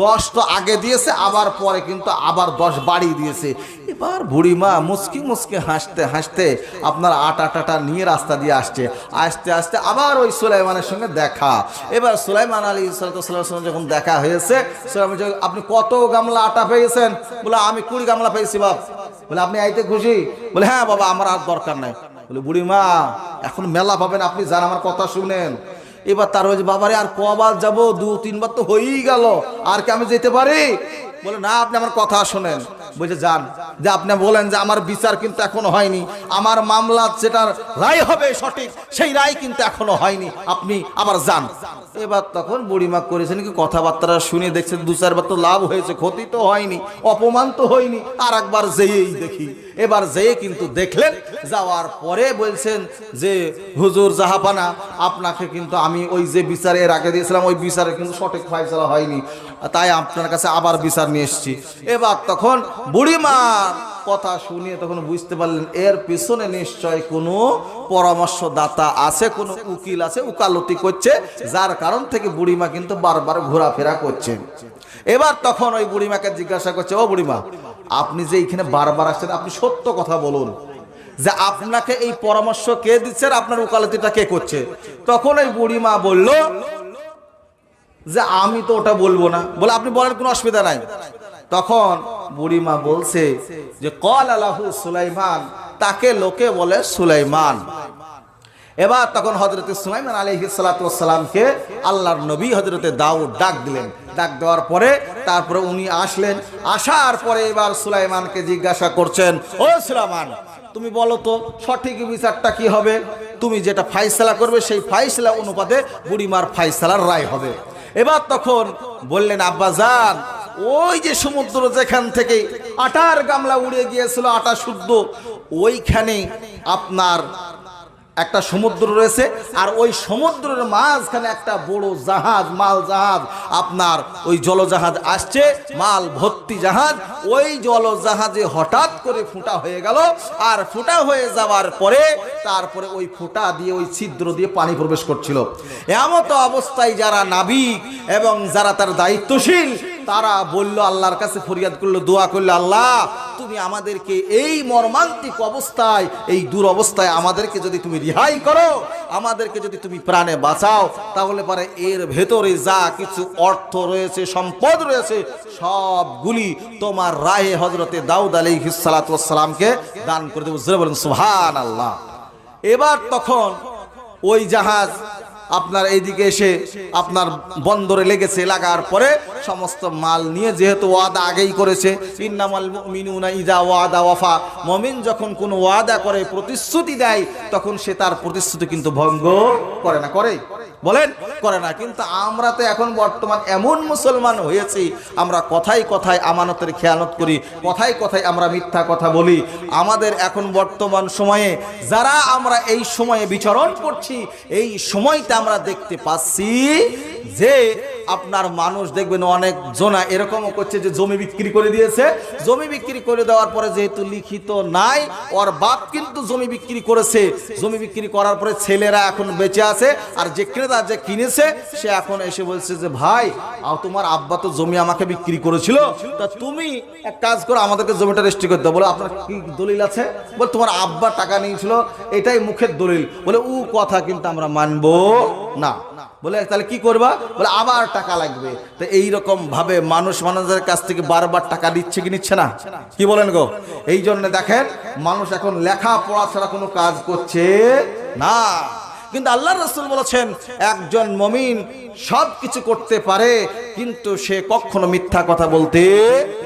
10 তো আগে দিয়েছে, আবার পরে কিন্তু আবার 10 বাড়িয়ে দিয়েছে। এবার বুড়িমা মুচকি মুচকি হাসতে হাসতে আপনার আটা নিয়ে রাস্তা দিয়ে আসছে। আস্তে আস্তে আবার ওই সুলাইমানের সঙ্গে দেখা। এবার সুলাইমান আলাইহিস সালাতু ওয়াস সালামের সঙ্গে যখন দেখা হয়েছে, সুলাইমান বলছে, আপনি কত গামলা আটা পেয়েছেন? বলে, আমি 20 গামলা পেয়েছি বাপ। বলে, আপনি আইতে খুশি? বলে, হ্যাঁ বাবা আমার আর দরকার নাই। বলে, বুড়িমা এখন মেলা পাবেন, আপনি যান, আমার কথা শুনেন। এবার তার বলছে, বাবারে আর কবার যাবো? 2-3 বার তো হয়েই গেল, আর কি আমি যেতে পারি? বলে, না আপনি আমার কথা শোনেন। বলছে যান, যে আপনি বলেন যে আমার বিচার কিন্তু এখনো হয়নি, আমার মামলা যেটা রায় হবে সঠিক সেই রায় কিন্তু এখনো হয়নি, আপনি আবার যান। এবার তখন বুড়িমা করেছেন কি কথাবার্তা শুনে দেখছে দু চারবার তো লাভ হয়েছে, ক্ষতি তো হয়নি, অপমান তো হয়নি, আর একবার যেয়েই দেখি। এবার যেয়ে কিন্তু দেখলেন, যাওয়ার পরে বলছেন যে হুজুর জাহাপানা, আপনাকে কিন্তু আমি ওই যে বিচার এর আগে দিয়েছিলাম ওই বিচারে কিন্তু সঠিক ফয়সালা হয়নি, তাই আপনার কাছে আবার বিচার নিয়ে এসেছি। এবার তখন বুড়িমার কথা শুনিয়ে তখন বুঝতে পারলেন এর পিছনে নিশ্চয় কোনো পরামর্শদাতা আছে, কোনো উকিল আছে, উকালতি করছে, যার কারণ থেকে বুড়িমা কিন্তু বারবার ঘোরাফেরা করছেন। এবার তখন ওই বুড়িমাকে জিজ্ঞাসা করছে, ও বুড়িমা, আপনি যে এখানে বারবার আসছেন, আপনি সত্য কথা বলুন যে আপনাকে এই পরামর্শ কে দিচ্ছে, আপনার উকালতিটা কে করছে? তখন ওই বুড়িমা বলল যে আমি তো ওটা বলবো না। বলে আপনি বলেন, কোনো অসুবিধা নাই। তখন বুড়িমা বলছে যে কল আলাহু সুলাইমান, তাকে লোকে বলে সুলাইমান। এবার তখন হযরতে সুলাইমান আলাইহিস সালাতু ওয়াস সালামকে আল্লাহর নবী হযরতে দাউদ ডাক দিলেন। ডাক দেওয়ার পরে তারপরে উনি আসলেন। আসার পরে এবার সুলাইমানকে জিজ্ঞাসা করছেন, ও সুলাইমান, তুমি বলো তো সঠিক বিচারটা কি হবে? তুমি যেটা ফায়সালা করবে সেই ফায়সালা অনুপাতে বুড়িমার ফায়সালার রায় হবে। এবার তখন বললেন, আব্বাজান, ওই যে সমুদ্র যেখান থেকে আটার গামলা উড়ে গিয়েছিল, আটা শুদ্ধ, ওইখানে আপনার একটা সমুদ্র রয়েছে, আর ওই সমুদ্রের মাঝখানে একটা বড় জাহাজ, মাল জাহাজ, আপনার ওই জলজাহাজ আসছে, মাল ভর্তি জাহাজ। ওই জলজাহাজে হঠাৎ করে ফুটা হয়ে গেল, আর ফুটা হয়ে যাওয়ার পরে তারপরে ওই ফুটা দিয়ে ওই ছিদ্র দিয়ে পানি প্রবেশ করছিল। এমতো অবস্থায় যারা নাবিক এবং যারা তার দায়িত্বশীল তারা বলল, আল্লাহর কাছে ফরিয়াদ করলো, দোয়া করলো, আল্লাহ তুমি আমাদেরকে এই মর্মান্তিক অবস্থায়, এই দুরবস্থায় আমাদেরকে যদি তুমি রিহাই করো, আমাদেরকে যদি তুমি প্রাণে বাঁচাও, তাহলে পরে এর ভেতরে যা কিছু অর্থ রয়েছে, সম্পদ রয়েছে, সবগুলি তোমার রাহে হযরতে দাউদ আলাইহিস সালাতু ওয়াস সালামকে দান করে দেব। জোরে বলেন সুবহানাল্লাহ। এবার তখন ওই জাহাজ আপনার এইদিকে এসে আপনার বন্দরে লেগেছে। লাগার পরে সমস্ত মাল নিয়ে, যেহেতু ওয়াদা আগেই করেছে, ইন্নামাল মুমিনুনা ইযা ওয়াদা ওয়াফা, মুমিন যখন কোনো ওয়াদা করে, প্রতিশ্রুতি দেয়, তখন সে তার প্রতিশ্রুতি কিন্তু ভঙ্গ করে না। করে? বলেন, করে না। কিন্তু আমরা তো এখন বর্তমান এমন মুসলমান হয়েছি, আমরা কথায় কথায় আমানতের খেয়ানত করি, কথায় কথায় আমরা মিথ্যা কথা বলি। আমাদের এখন বর্তমান সময়ে যারা আমরা এই সময়ে বিচরণ করছি, এই সময়টা আমরা দেখতে পাচ্ছি যে আপনার মানুষ দেখবেন অনেক জনা এরকমও করছে যে জমি বিক্রি করে দিয়েছে। জমি বিক্রি করে দেওয়ার পরে যেহেতু লিখিত নাই, ওর বাপ কিন্তু জমি বিক্রি করেছে। জমি বিক্রি করার পরে ছেলেরা এখন বেঁচে আছে, আর যে ক্রেতা যে কিনেছে সে এখন এসে বলছে যে ভাই, তোমার আব্বা তো জমি আমাকে বিক্রি করেছিল, তা তুমি এক কাজ করো, আমাদেরকে জমিটা রেজিস্ট্রি করে দাও। বলে আপনার কি দলিল আছে? বলে তোমার আব্বা টাকা নিয়েছিল, এটাই মুখের দলিল। বলে ও কথা কিন্তু আমরা মানবো না। বলে তাহলে কি করবা? বলে আবার টাকা লাগবে। তো এইরকম ভাবে মানুষ মানুষের কাছ থেকে বারবার টাকা দিচ্ছে কি নিচ্ছে না? কি বলেন গো? এই জন্য দেখেন মানুষ এখন লেখা পড়া ছাড়া কোনো কাজ করছে না। কিন্তু আল্লাহর রাসূল বলেছেন, একজন মুমিন সব কিছু করতে পারে, কিন্তু সে কখনো মিথ্যা কথা বলতে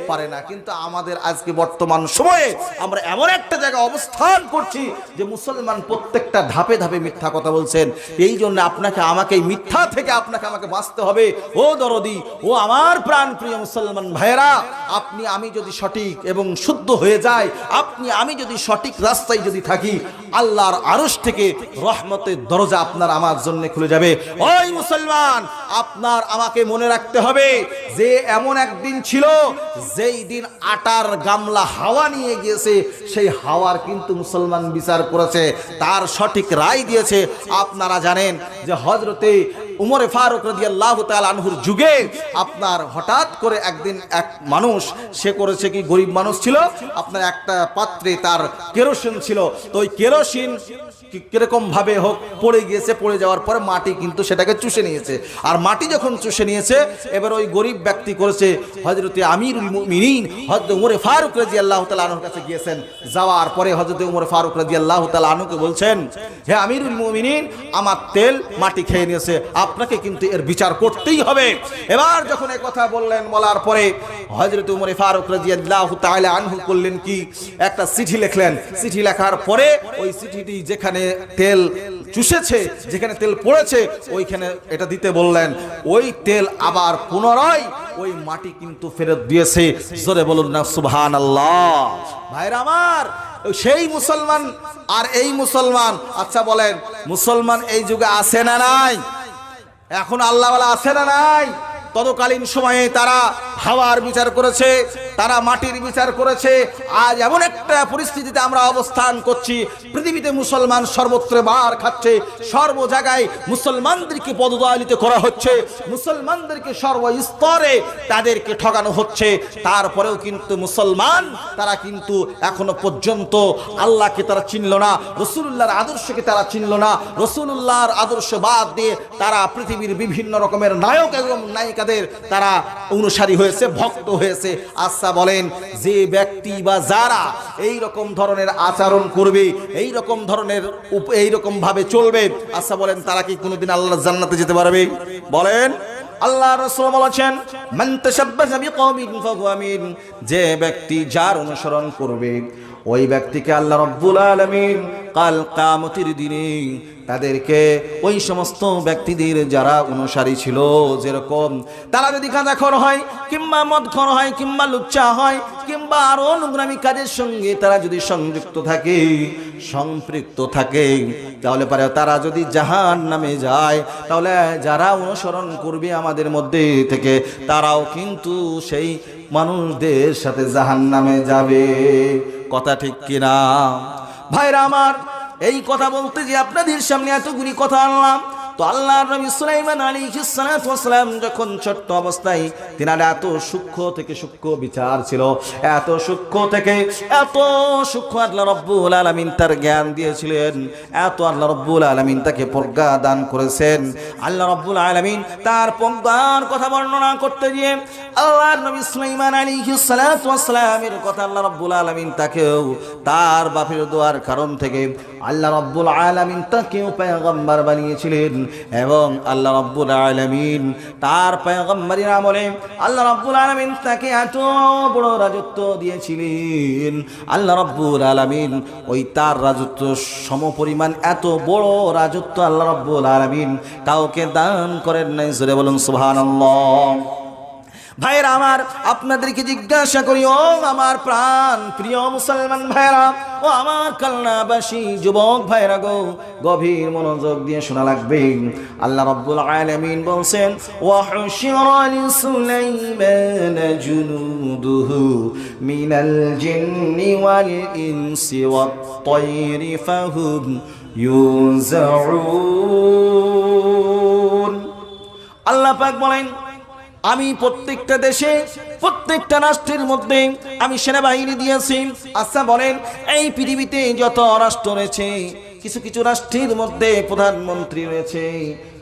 পারে না। কিন্তু আমাদের আজকে বর্তমান সময়ে আমরা এমন একটা জায়গায় অবস্থান করছি যে মুসলমান প্রত্যেকটা ধাপে ধাপে মিথ্যা কথা বলছেন। এই জন্য আপনাকে আমাকে এই মিথ্যা থেকে আপনাকে আমাকে বাঁচতে হবে। ও দরদি, ও আমার প্রাণ প্রিয় মুসলমান ভাইয়েরা, আপনি আমি যদি সঠিক এবং শুদ্ধ হয়ে যাই, আপনি আমি যদি সঠিক রাস্তায় যদি থাকি, আল্লাহর আরশ থেকে রহমতের দরজা আপনার আমার জন্য খুলে যাবে। ওই মুসলমান, আপনার আমাকে মনে রাখতে হবে যে এমন একদিন ছিল যেই দিন আটার গামলা হাওয়া নিয়ে গিয়েছে, সেই হাওয়ার কিন্তু মুসলমান বিচার করেছে, তার সঠিক রায় দিয়েছে। আপনারা জানেন যে হযরতে উমরে ফারুক রাদিয়াল্লাহু তাআলা আনহুর যুগে আপনার হঠাৎ করে একদিন এক মানুষ, সে করেছে কি, গরিব মানুষ ছিল, আপনার একটা পাত্রে তার কেরোসিন ছিল। তো ওই কেরোসিন কিরকম ভাবে হোক পড়ে গিয়েছে, পড়ে যাওয়ার পরে মাটি কিন্তু সেটাকে চুষে নিয়েছে। আর মাটি যখন চুষে নিয়েছে, এবার ওই গরিব ব্যক্তি করেছে হযরতে আমিরুল মুমিনিন হযরত উমরে ফারুক রাদিয়াল্লাহু তাআলা আনহুর কাছে গিয়েছেন। যাওয়ার পরে হযরতে উমরে ফারুক রাদিয়াল্লাহু তাআলা আনহুকে বলছেন, হে আমিরুল মুমিনিন, আমার তেল মাটি খেয়ে নিয়েছে, আপনাকে কিন্তু এর বিচার করতেই হবে। এবার যখন এই কথা বললেন, বলার পরে হযরত ওমর ফারুক রাদিয়াল্লাহু তাআলা আনহু করলেন কি, একটা চিঠি লিখলেন। চিঠি লেখার পরে ওই চিঠিটি যেখানে তেল চুষেছে, যেখানে তেল পড়েছে, ওইখানে এটা দিতে বললেন। ওই তেল আবার পুনরায় ওই মাটি কিন্তু ফেরত দিয়েছে। জোরে বলুন না সুবহানাল্লাহ। ভাইরা আমার, সেই মুসলমান আর এই মুসলমান, আচ্ছা বলেন মুসলমান এই যুগে আছে না নাই? এখন আল্লাহওয়ালা আছে না নাই? তৎকালীন সময়ে তারা হাওয়ার বিচার করেছে, তারা মাটির বিচার করেছে। আজ এমন একটা পরিস্থিতিতে আমরা অবস্থান করছি, পৃথিবীতে মুসলমান সর্বত্র মার খাচ্ছে, সর্ব জায়গায় মুসলমানদেরকে পদদলিত করা হচ্ছে, মুসলমানদেরকে সর্বস্তরে তাদেরকে ঠকানো হচ্ছে। তারপরেও কিন্তু মুসলমান তারা কিন্তু এখনো পর্যন্ত আল্লাহকে তারা চিনল না, রাসূলুল্লাহর আদর্শকে তারা চিনল না। রাসূলুল্লাহর আদর্শ বাদ দিয়ে তারা পৃথিবীর বিভিন্ন রকমের নায়ক এবং নায়িকাদের তারা অনুসারী হয়েছে, ভক্ত হয়েছে। আচ্ছা বলেন, যে ব্যক্তি বা যারা এই রকম ধরনের আচরণ করবে, এই রকম ধরনের এই রকম ভাবে চলবে, আচ্ছা বলেন তারা কি কোনোদিন আল্লাহর জান্নাতে যেতে পারবে? বলেন। আল্লাহ রাসূল বলেছেন, মান তাশাব্বাহা বিকওমিন ফাহুয়া মিন, যে ব্যক্তি যার অনুসরণ করবে ওই ব্যক্তিকে আল্লাহ রাব্বুল আলামিন কাল কিয়ামতের দিনে তাদেরকে ওই সমস্ত ব্যক্তিদের যারা অনুসারী ছিল, যেরকম তারা যদি গাঁজাখোর হয়, কিংবা মদখোর হয়, কিংবা লুচ্চা হয়, কিংবা আরো নোংরামি কাজের সঙ্গে তারা যদি সংযুক্ত থাকে, সম্পৃক্ত থাকে, তাহলে পারে তারা যদি জাহান্নামে যায়, তাহলে যারা অনুসরণ করবে আমাদের মধ্যে থেকে তারাও কিন্তু সেই মানুষদের সাথে জাহান্নামে যাবে। কথা ঠিক কিনা ভাইরা আমার? এই কথা বলতে যে আপনাদের সামনে এতগুলি কথা আনলাম, তো আল্লাহর নবী সুলাইমান আলাইহিস সালাতু ওয়াস সালাম যখন ছোট্ট অবস্থায়, তিনার এত সূক্ষ্ম থেকে সূক্ষ্ম বিচার ছিল, এত সূক্ষ্ম থেকে এত সূক্ষ্ম আল্লাহ রাব্বুল আলামিন তার জ্ঞান দিয়েছিলেন, এত আল্লাহ রাব্বুল আলামিন তাকে প্রজ্ঞা দান করেছেন। আল্লাহ রাব্বুল আলামিন তার প্রজ্ঞার কথা বর্ণনা করতে গিয়ে আল্লাহর নবী সুলাইমান আলাইহিস সালাতু ওয়াস সালামের কথা আল্লাহ রাব্বুল আলামিন তাকেও তার বাপের দোয়ার কারণ থেকে আল্লাহ রাব্বুল আলামিন তাকেও পয়গম্বর বানিয়েছিলেন। এবং আল্লাহ রাব্বুল আলামিন তার পয়গম্বরের আমলে আল্লাহ রাব্বুল আলামিন তাকে এত বড় রাজত্ব দিয়েছিলেন। আল্লাহ রাব্বুল আলামিন ওই তার রাজত্ব সমপরিমাণ এত বড় রাজত্ব আল্লাহ রাব্বুল আলামিন কাউকে দান করেন নাই। জোরে বলুন সুবহানাল্লাহ। ভাইরা আমার, আপনাদেরকে জিজ্ঞাসা করি, ও আমার প্রাণ প্রিয় মুসলমান ভাইরা, ও আমার কালনাবাসী যুবক ভাইরা গো, গভীর মনোযোগ দিয়ে শোনা লাগবে। আল্লাহ রাব্বুল আলামিন বলছেন, ওয়া হুশিরা লিসুলাইমান জুনুদুহু মিনাল জিন্নি ওয়াল ইনসি ওয়াত তায়রি ফাহুম ইউযাউন। আল্লাহ পাক বলেন, আমি প্রত্যেকটা দেশে প্রত্যেকটা রাষ্ট্রের মধ্যে আমি সেনাবাহিনী দিয়েছি। আচ্ছা বলেন, এই পৃথিবীতে যত রাষ্ট্র রয়েছে, কিছু কিছু রাষ্ট্রের মধ্যে প্রধানমন্ত্রী রয়েছে,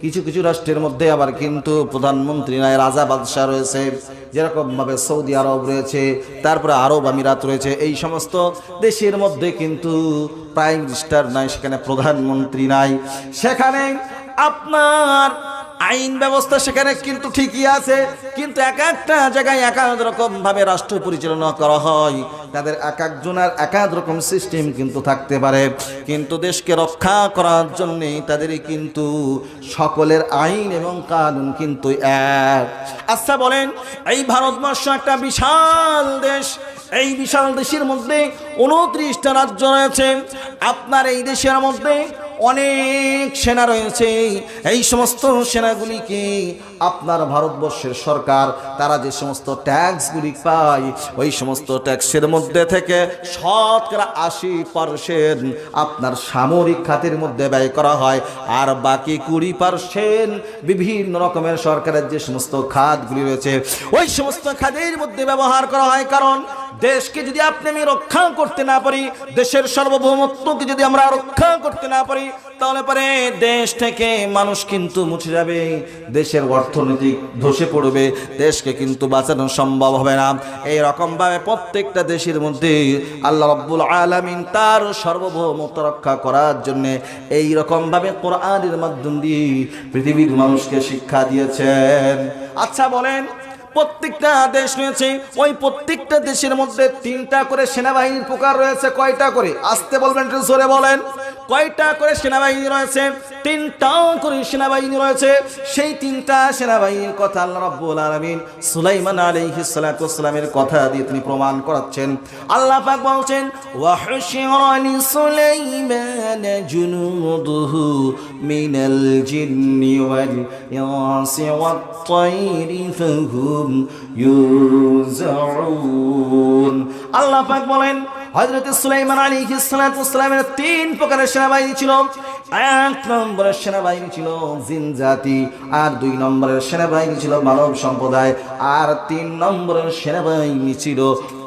কিছু কিছু রাষ্ট্রের মধ্যে আবার কিন্তু প্রধানমন্ত্রী নয়, রাজা বাদশাহ রয়েছে। যেরকম ভাবে সৌদি আরব রয়েছে, তারপরে আরব আমিরাত রয়েছে, এই সমস্ত দেশের মধ্যে কিন্তু প্রাইম মিনিস্টার নাই, সেখানে প্রধানমন্ত্রী নাই। সেখানে আপনার আইন ব্যবস্থা সেখানে কিন্তু ঠিকই আছে, কিন্তু এক একটা জায়গায় এক এক রকম ভাবে রাষ্ট্র পরিচালনা করা হয়, তাদের এক একজনের এক এক রকম সিস্টেম কিন্তু থাকতে পারে, কিন্তু দেশকে রক্ষা করার জন্যে তাদের কিন্তু সকলের আইন এবং কানুন কিন্তু এক। আচ্ছা বলেন, এই ভারতবর্ষ একটা বিশাল দেশ, এই বিশাল দেশের মধ্যে 29টা রাজ্য রয়েছে। আপনার এই দেশের মধ্যে অনেক সেনা রয়েছে। এই সমস্ত সেনাগুলিকে আপনার ভারতবর্ষের সরকার তারা যে সমস্ত ট্যাক্সগুলি পায়, ওই সমস্ত ট্যাক্সের মধ্যে থেকে শতকরা 80% আপনার সামরিক খাতের মধ্যে ব্যয় করা হয়, আর বাকি 20% বিভিন্ন রকমের সরকারের যে সমস্ত খাতগুলি রয়েছে ওই সমস্ত খাতের মধ্যে ব্যবহার করা হয়। কারণ দেশকে যদি আপনি আমি রক্ষা করতে না পারি, দেশের সার্বভৌমত্বকে যদি আমরা রক্ষা করতে না পারি, তাহলে পরে দেশ থেকে মানুষ কিন্তু মুছে যাবে, দেশের অর্থনৈতিক ধসে পড়বে, দেশকে কিন্তু বাঁচানো সম্ভব হবে না। এই রকম ভাবে প্রত্যেকটা দেশের মধ্যে আল্লাহ রাব্বুল আলামিন তার সার্বভৌমত্ব রক্ষা করার জন্য এই রকম ভাবে কোরআনের মাধ্যম দিয়ে পৃথিবীর মানুষকে শিক্ষা দিয়েছেন। আচ্ছা বলেন, প্রত্যেকটা দেশ রয়েছে, ওই প্রত্যেকটা দেশের মধ্যে 3টা করে সেনাবাহিনীর প্রকার রয়েছে। কয়টা করে? আসতে বলবেন, একটু জোরে বলেন। কয়টা করে সেনাবাহিনী রয়েছে? 3টা করে সেনাবাহিনী রয়েছে। সেই 3টা সেনাবাহিনীর কথা আল্লাহ রাব্বুল আলামিন সুলাইমান আলাইহিস সালাতু ওয়াসসালামের কথা দিয়ে তিনি প্রমাণ করাচ্ছেন। আল্লাহ পাক বলছেন, ওয়া হুশিরা লিসুলাইমান জুনুদুহু মিনাল জিন্নি ওয়াল ইনসি ওয়াত তায়রি ফাহুম ইউজাউন। আল্লাহ পাক বলেন, হযরত সুলাইমান আলাইহিস সালাতু ওয়াসসালামের 3 প্রকারের সেনাবাহিনী ছিল। 1 নম্বরের সেনাবাহিনী ছিল জিন জাতি, আর 2 নম্বরের সেনাবাহিনী ছিল মানব সম্প্রদায়, আর 3 নম্বরের সেনাবাহিনী ছিল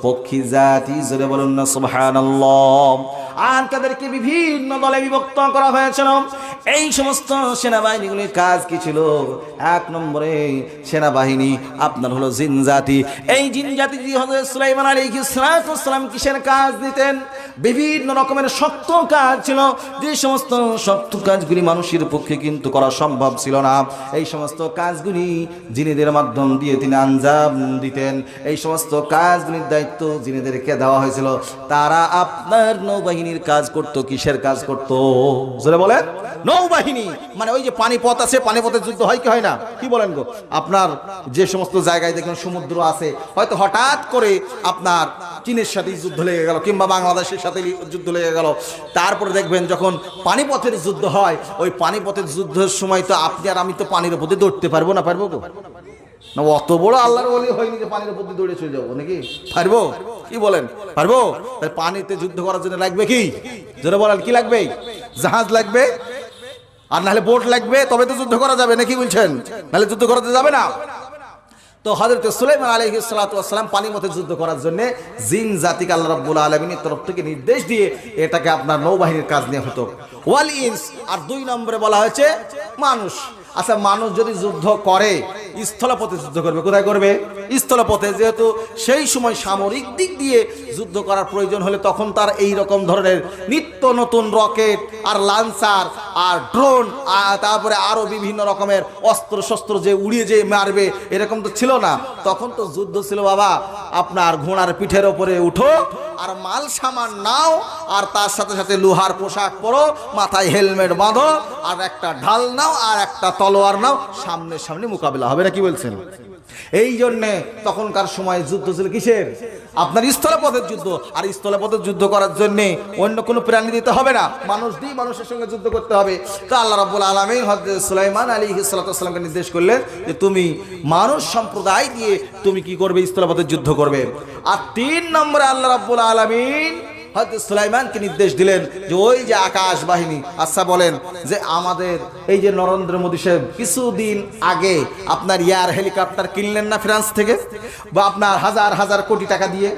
পক্ষী জাতি। জোরে বলুন না সুবহানাল্লাহ। আর তাদেরকে বিভিন্ন দলে বিভক্ত করা হয়েছিল। এই সমস্ত সেনাবাহিনীগুলির কাজ কি ছিল? 1 নম্বরে সেনাবাহিনী আপনার হলো জিন জাতি। এই জিন জাতি হযরত সুলাইমান আলাইহিস সালাতু ওয়াসসালাম কিসের কাজ দিতেন? বিভিন্ন রকমের শক্ত কাজ ছিল, যে সমস্ত শক্ত কাজগুলি মানুষের পক্ষে কিন্তু করা সম্ভব ছিল না। এই সমস্ত কাজগুলি জিনেদের মাধ্যম দিয়ে তিনি আঞ্জাম দিতেন। এই সমস্ত কাজগুলির দায়িত্ব জিনেদেরকে দেওয়া হয়েছিল। তারা আপনার নৌবাহিনীর কাজ করত। কিসের কাজ করত? জোরে বলেন। নৌবাহিনী মানে ওই যে পানিপথ আছে, পানিপথের যুদ্ধ হয় কি হয় না? কি বলেন গো? আপনার যে সমস্ত জায়গায় দেখুন সমুদ্র আছে, হয়তো হঠাৎ করে আপনার চীনের সাথে যুদ্ধ লেগে গেল, কিংবা বাংলাদেশের সাথে যুদ্ধ লেগে গেল, তারপরে দেখবেন যখন পানিপথের যুদ্ধ হয়, ওই পানিপথের যুদ্ধের সময় তো আপনি আর আমি তো পানির উপর দিয়ে দৌড়তে পারবো না? পারবো গো? না, অত বড় আল্লাহর ওলি হয়নি যে পানির উপর দিয়ে দৌড়ে চলে যাবো নাকি? পারবো? কি বলেন? পারবো? পানিতে যুদ্ধ করার জন্য লাগবে কি? জোরে বলেন, কি লাগবে? জাহাজ লাগবে, আর নাহলে বোট লাগবে, তবে তো যুদ্ধ করা যাবে নাকি বলছেন? নাহলে যুদ্ধ করাতে যাবে না। তো হযরত সুলাইমান আলাইহিস সালাতু ওয়াসসালাম পানিপথে যুদ্ধ করার জন্য জিন জাতিকে আল্লাহ রাব্বুল আলামিনের তরফ থেকে নির্দেশ দিয়ে এটাকে আপনার নৌবাহিনীর কাজ নেওয়া হতো। ওয়াল ইনস, আর 2 নম্বরে বলা হয়েছে মানুষ। আচ্ছা, মানুষ যদি যুদ্ধ করে, স্থলপথে যুদ্ধ করবে। কোথায় করবে? স্থলপথে। যেহেতু সেই সময় সামরিক দিক দিয়ে যুদ্ধ করার প্রয়োজন হলে তখন তার এই রকম ধরনের নিত্য নতুন রকেট আর লান্সার আর ড্রোন আর তারপরে আরো বিভিন্ন রকমের অস্ত্র শস্ত্র যে উড়িয়ে যে মারবে এরকম তো ছিল না। তখন তো যুদ্ধ ছিল বাবা আপনার ঘোড়ার পিঠের ওপরে উঠো আর মাল সামান নাও, আর তার সাথে সাথে লোহার পোশাক পরো, মাথায় হেলমেট বাঁধো, আর একটা ঢাল নাও আর একটা তলোয়ার নাও, সামনে সামনে মোকাবিলা হবে না। কি বলছেন? এই জন্যে তখনকার সময় যুদ্ধ ছিল কিসের? আপনার স্থলপথের যুদ্ধ। আর স্থলপথের যুদ্ধ করার জন্য অন্য কোনো প্রাণী দিতে হবে না, মানুষ দিয়ে মানুষের সঙ্গে যুদ্ধ করতে হবে। তো আল্লাহ রাব্বুল আলামিন হযরত সুলাইমান আলাইহিস সালাতু ওয়াসসালামকে নির্দেশ করলেন যে তুমি মানুষ সম্প্রদায় দিয়ে তুমি কি করবে? স্থলপথের যুদ্ধ করবে। আর 3 নম্বরে আল্লাহ রাব্বুল আলামিন হযরত সুলাইমানকে নির্দেশ দিলেন যে ওই যে আকাশ বাহিনী। আচ্ছা বলেন যে আমাদের এই যে নরেন্দ্র মোদী সাহেব কিছুদিন আগে আপনার এয়ার হেলিকপ্টার কিনলেন না ফ্রান্স থেকে, বা আপনার হাজার হাজার কোটি টাকা দিয়ে?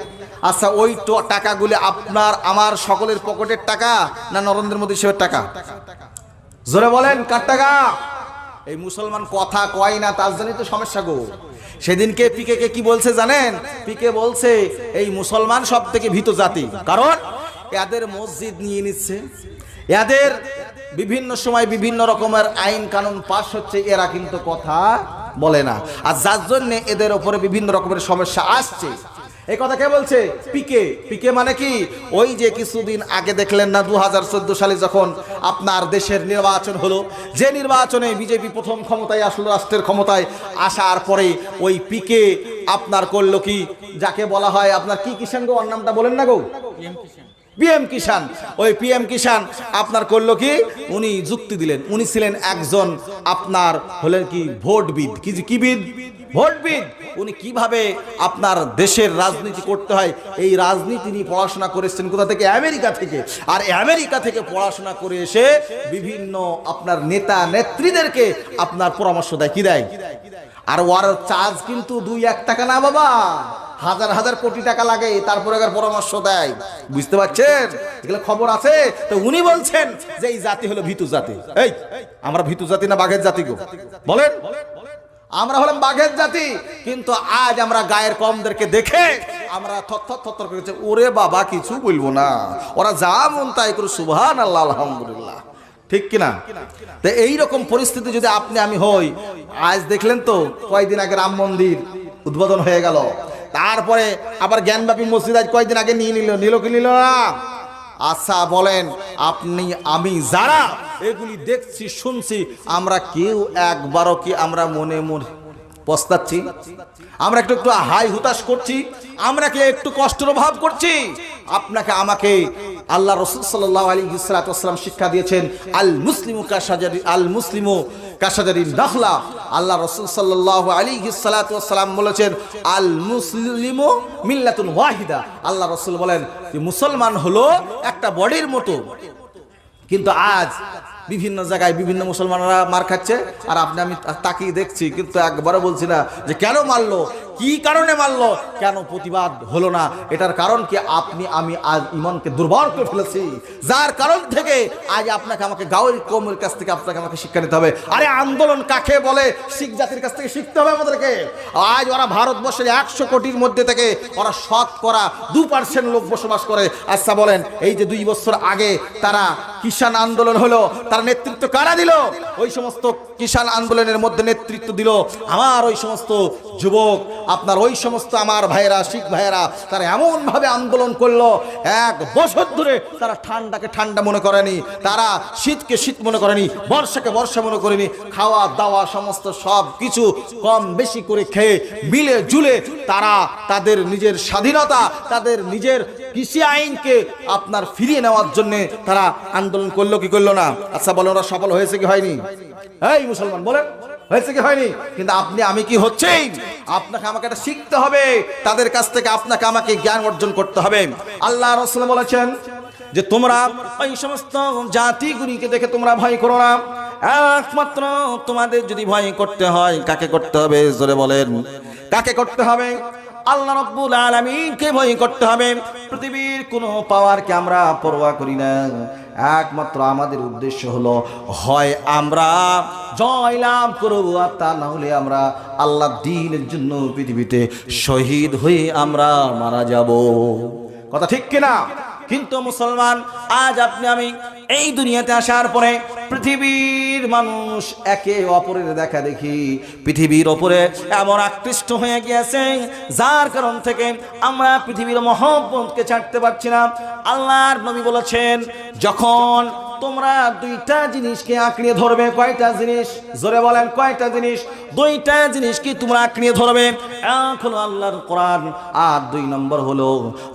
আচ্ছা, ওই টাকাগুলি আপনার আমার সকলের পকেটের টাকা না নরেন্দ্র মোদী সাহেবের টাকা? জোরে বলেন, কার টাকা? এই মুসলমান কথা কয় না, তার জন্যই তো সমস্যা গো। সেদিনকে পিকে কি বলছে জানেন? পিকে বলছে এই মুসলমান সব থেকে ভীত জাতি, কারণ এদের মসজিদ নিয়ে নিচ্ছে, এদের বিভিন্ন সময় বিভিন্ন রকমের আইন কানুন পাস হচ্ছে, এরা কিন্তু কথা বলে না, আর যার জন্য এদের উপরে বিভিন্ন রকমের সমস্যা আসছে। এই কথা কে বলছে? পিকে মানে কি? ওই যে কিছুদিন আগে দেখলেন না 2014 সালে যখন আপনার দেশের নির্বাচন হলো, যে নির্বাচনে বিজেপি প্রথম ক্ষমতায় আসলো, রাষ্ট্রের ক্ষমতায় আসার পরে ওই পিকে আপনার করলো কি, যাকে বলা হয় আপনার কি কিষান গো, ওর নামটা বলেন না গো, পিএম কিষান। ওই পিএম কিষান আপনার করলো কি, উনি যুক্তি দিলেন, উনি ছিলেন একজন আপনার হলেন কি ভোটবিদ। কি বিদ? ভোটবিদ। উনি কিভাবে আপনার দেশের রাজনীতি করতে হয় এই রাজনীতি নিয়ে পড়াশোনা করেছেন। কোথা থেকে? আমেরিকা থেকে। আর আমেরিকা থেকে পড়াশোনা করে এসে বিভিন্ন আপনার নেতা নেত্রীদেরকে আপনার পরামর্শ দেয়। কি দেয়? আর ওর চার্জ কিন্তু 2-1 টাকা না বাবা, হাজার হাজার কোটি টাকা লাগে, তারপরে পরামর্শ দেয়। বুঝতে পারছেন? এগুলো খবর আছে। তো উনি বলছেন যে এই জাতি হলো ভীতু জাতি। এই আমরা ভীতু জাতি না বাঘের জাতি গো? বলেন। আমরা হলাম বাঘের জাতি, কিন্তু আজ আমরা গায়ের কমদেরকে দেখে আমরা থরথর করেছে, ওরে বাবা কিছু বলবো না, ওরা যা মন তাই করে, সুবহানাল্লাহ আলহামদুলিল্লাহ। ঠিক কিনা? তো এইরকম পরিস্থিতি যদি আপনি আমি হই, আজ দেখলেন তো কয়েকদিন আগে রাম মন্দির উদ্বোধন হয়ে গেল। তারপরে আবার জ্ঞানব্যাপী মসজিদ আজ কয়েকদিন আগে নিয়ে নিল কি নিল না? আচ্ছা বলেন, আপনি আমি যারা এগুলি দেখছি শুনছি, আমরা কেউ একবারও কি আমরা মনে মনে পস্তাচ্ছি? আমরা একটু একটু হাই হুতাশ করছি? আমরা কি একটু কষ্টের ভাব করছি? আপনাকে আমাকে আল্লাহ রাসূল সাল্লাল্লাহু আলাইহি ওয়াসাল্লাম শিক্ষা দিয়েছেন, আল মুসলিমু কাশাজারি নাখলা। আল্লাহ রাসূল সাল্লাল্লাহু আলাইহি ওয়াসাল্লাম বলেছেন, আল মুসলিমু মিল্লাতুন ওয়াহিদা। আল্লাহ রাসূল বলেন যে মুসলমান হলো একটা বডির মতো। কিন্তু আজ বিভিন্ন জায়গায় বিভিন্ন মুসলমানরা মার খাচ্ছে, আর আপনি আমি তাকিয়ে দেখছি, কিন্তু একবারও বলছি না যে কেন মারলো, কি কারণে মারলো, কেন প্রতিবাদ হলো না। এটার কারণ কি? আপনি আমি আজ ইমানকে দুর্বল করে ফেলেছি, যার কারণ থেকে আজ আপনাকে আমাকে গাওয়ারি কওমের কাছ থেকে আপনাকে আমাকে শিক্ষা নিতে হবে। আরে আন্দোলন কাকে বলে? শিখ জাতির কাছ থেকে শিখতে হবে আমাদেরকে। আজ ওরা ভারতবর্ষের 100 কোটির মধ্যে থেকে ওরা শতকরা 2% লোক বসবাস করে। আচ্ছা বলেন, এই যে 2 বছর আগে তারা কিষাণ আন্দোলন হলো, তার নেতৃত্ব কারা দিল? ওই সমস্ত কিষাণ আন্দোলনের মধ্যে নেতৃত্ব দিল আমার ওই সমস্ত যুবক, আপনার ওই সমস্ত আমার ভাইয়েরা, শিখ ভাইয়েরা। তারা এমন ভাবে আন্দোলন করলো, 1 বছর ধরে তারা ঠান্ডাকে ঠান্ডা মনে করেনি, তারা শীতকে শীত মনে করেনি, বর্ষাকে বর্ষা মনে করেনি। খাওয়া দাওয়া সমস্ত সব কিছু কম বেশি করে খেয়ে মিলে জুলে তারা তাদের নিজের স্বাধীনতা, তাদের নিজের কৃষি আইনকে আপনার ফিরিয়ে নেওয়ার জন্য তারা আন্দোলন করলো কি করলো না? আচ্ছা বলেন, ওরা সফল হয়েছে কি হয়নি? এই মুসলমান বলেন, হয়েছে কি হয়নি? কিন্তু আপনি আমি কি হচ্ছে? আপনাকে আমাকে এটা শিখতে হবে, তাদের কাছ থেকে আপনাকে আমাকে জ্ঞান অর্জন করতে হবে। আল্লাহ রাসূল বলেছেন যে তোমরা ওই সমস্ত জাতিগুলিকে দেখে তোমরা ভয় করো না, একমাত্র তোমাদের যদি ভয় করতে হয় কাকে করতে হবে? জোরে বলেন, কাকে করতে হবে? আল্লাহ রাব্বুল আলামিনকে ভয় করতে হবে। পৃথিবীর কোনো পাওয়ারকে আমরা পরোয়া করি না। একমাত্র আমাদের উদ্দেশ্য হলো হয় আমরা জয় লাভ করবো, আর তা না হলে আমরা আল্লাহ দ্বীনের জন্য পৃথিবীতে শহীদ হয়ে আমরা মারা যাব। কথা ঠিক কিনা? কিন্তু মুসলমান, আজ আপনি আমি এই দুনিয়াতে আসার পরে পৃথিবীর মানুষ একে অপরের দেখা দেখি পৃথিবীর ওপরে এমন আকৃষ্ট হয়ে গিয়েছে, যার কারণ থেকে আমরা পৃথিবীর মহব্বতকে ছাড়তে পারছি না। আল্লাহর নবী বলেছেন, যখন তোমরা 2টা জিনিসকে আঁকড়িয়ে ধরবে, কয়টা জিনিস? জোরে বলেন, কয়টা জিনিস? 2টা জিনিসকে তোমরা আঁকড়িয়ে ধরবে। এক হলো আল্লাহর কোরআন, আর 2 নম্বর হলো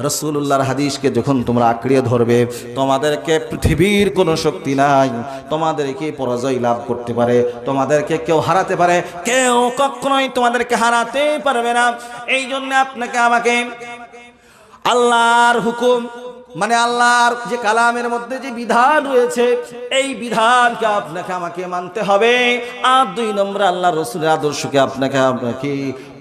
রাসূলুল্লাহর হাদিসকে। যখন তোমরা আঁকড়িয়ে ধরবে, তোমাদেরকে পৃথিবীর কোনো শক্তি নাই তোমাদেরকে পরাজয় লাভ করতে পারে, তোমাদেরকে কেউ হারাতে পারে, কেউ কখনোই তোমাদেরকে হারাতে পারবে না। এই জন্য আপনাকে আমাকে আল্লাহর হুকুম, মানে আল্লাহর যে কালামের মধ্যে যে বিধান রয়েছে, এই বিধানকে আপনাকে আমাকে মানতে হবে। আর 2 নম্বর আল্লাহর রাসূলের আদর্শকে আপনাকে